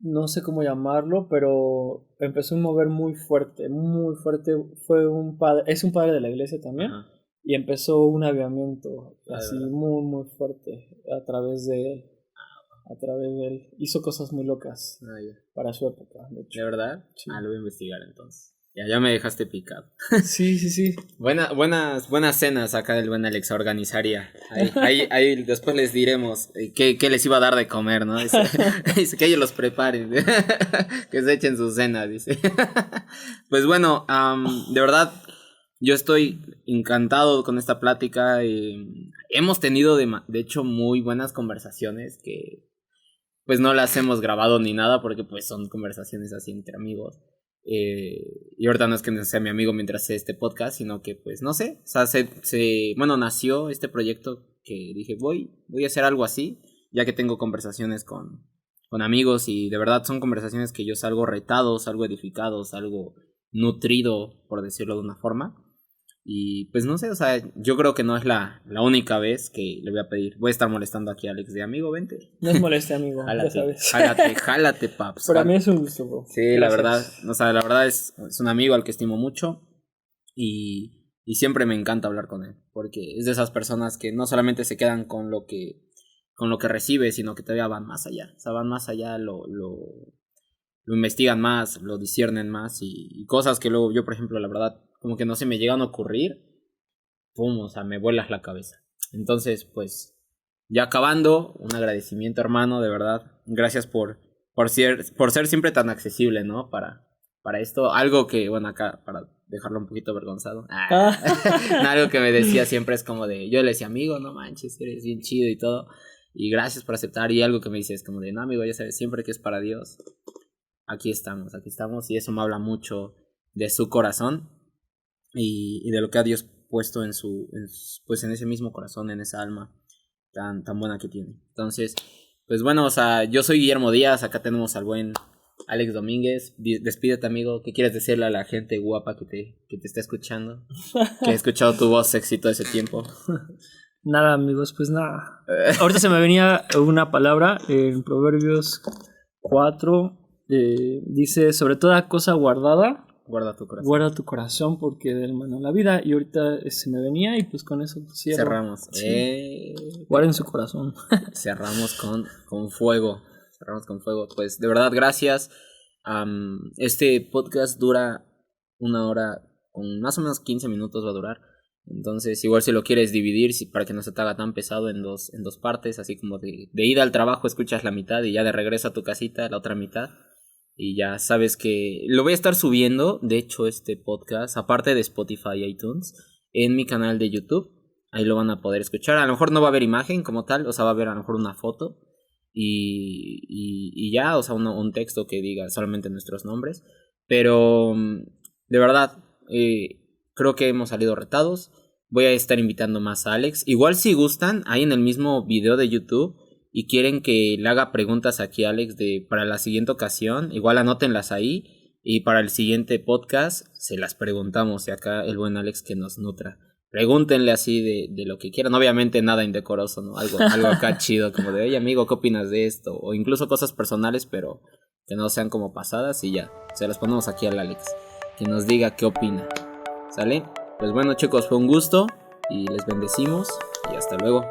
No sé cómo llamarlo, pero empezó a mover muy fuerte, muy fuerte. Es un padre de la iglesia también. Ajá. Y empezó un avivamiento así muy, muy fuerte a través de él. Hizo cosas muy locas para su época, de hecho. ¿De verdad? Sí. Lo voy a investigar entonces. Ya me dejaste picado. Sí. Buenas cenas acá del buen Alex organizaría. Ahí después les diremos qué les iba a dar de comer, ¿no? Dice que ellos los preparen, que se echen sus cenas, dice. Pues bueno, de verdad, yo estoy encantado con esta plática. Hemos tenido de hecho muy buenas conversaciones que pues no las hemos grabado ni nada porque pues son conversaciones así entre amigos. Y ahorita no es que sea mi amigo mientras sé este podcast, sino que pues no sé, o sea, nació este proyecto que dije voy a hacer algo así, ya que tengo conversaciones con amigos y de verdad son conversaciones que yo salgo retado, salgo edificado, salgo nutrido, por decirlo de una forma. Y pues no sé, o sea, yo creo que no es la única vez que le voy a pedir. Voy a estar molestando aquí a Alex de amigo, vente. No es moleste, amigo. Jálate, paps. Para mí es un gusto, bro. Sí, gracias. La verdad es un amigo al que estimo mucho y siempre me encanta hablar con él, porque es de esas personas que no solamente se quedan con lo que recibe, sino que todavía van más allá. O sea, van más allá, lo investigan más, lo disciernen más y cosas que luego yo, por ejemplo, la verdad, como que no se me llegan a ocurrir, pum, o sea, me vuelas la cabeza. Entonces, pues, ya acabando, un agradecimiento, hermano, de verdad. Gracias por ser siempre tan accesible, ¿no? Para esto. Algo que, bueno, acá, para dejarlo un poquito avergonzado. Algo que me decía siempre es como de, yo le decía, amigo, no manches, eres bien chido y todo. Y gracias por aceptar. Y algo que me dice es como de, no, amigo, ya sabes, siempre que es para Dios, aquí estamos. Y eso me habla mucho de su corazón. Y de lo que ha Dios puesto en ese mismo corazón, en esa alma tan buena que tiene. Entonces, pues bueno, o sea, yo soy Guillermo Díaz, acá tenemos al buen Alex Domínguez. Despídete, amigo. ¿Qué quieres decirle a la gente guapa que te está escuchando? Que ha escuchado tu voz sexy todo ese tiempo. Nada, amigos, pues nada. Ahorita se me venía una palabra en Proverbios 4. Dice, sobre toda cosa guardada, guarda tu corazón porque del maná la vida. Y ahorita se me venía y pues con eso cerramos. Sí. Guarden su corazón. Cerramos con fuego. Pues de verdad, gracias. Este podcast dura 1 hora, con más o menos 15 minutos va a durar. Entonces, igual si lo quieres dividir para que no se te haga tan pesado en dos partes, así como de ida al trabajo escuchas la mitad y ya de regreso a tu casita la otra mitad. Y ya sabes que lo voy a estar subiendo, de hecho, este podcast, aparte de Spotify y iTunes, en mi canal de YouTube. Ahí lo van a poder escuchar. A lo mejor no va a haber imagen como tal, o sea, va a haber a lo mejor una foto. Y ya, o sea, un texto que diga solamente nuestros nombres. Pero de verdad, creo que hemos salido retados. Voy a estar invitando más a Alex. Igual si gustan, ahí en el mismo video de YouTube y quieren que le haga preguntas aquí a Alex para la siguiente ocasión, igual anótenlas ahí. Y para el siguiente podcast se las preguntamos y acá el buen Alex que nos nutra. Pregúntenle así de lo que quieran, obviamente nada indecoroso, ¿no? Algo acá chido, como de, oye amigo, ¿qué opinas de esto? O incluso cosas personales, pero que no sean como pasadas y ya, se las ponemos aquí al Alex, que nos diga qué opina, ¿sale? Pues bueno chicos, fue un gusto y les bendecimos y hasta luego.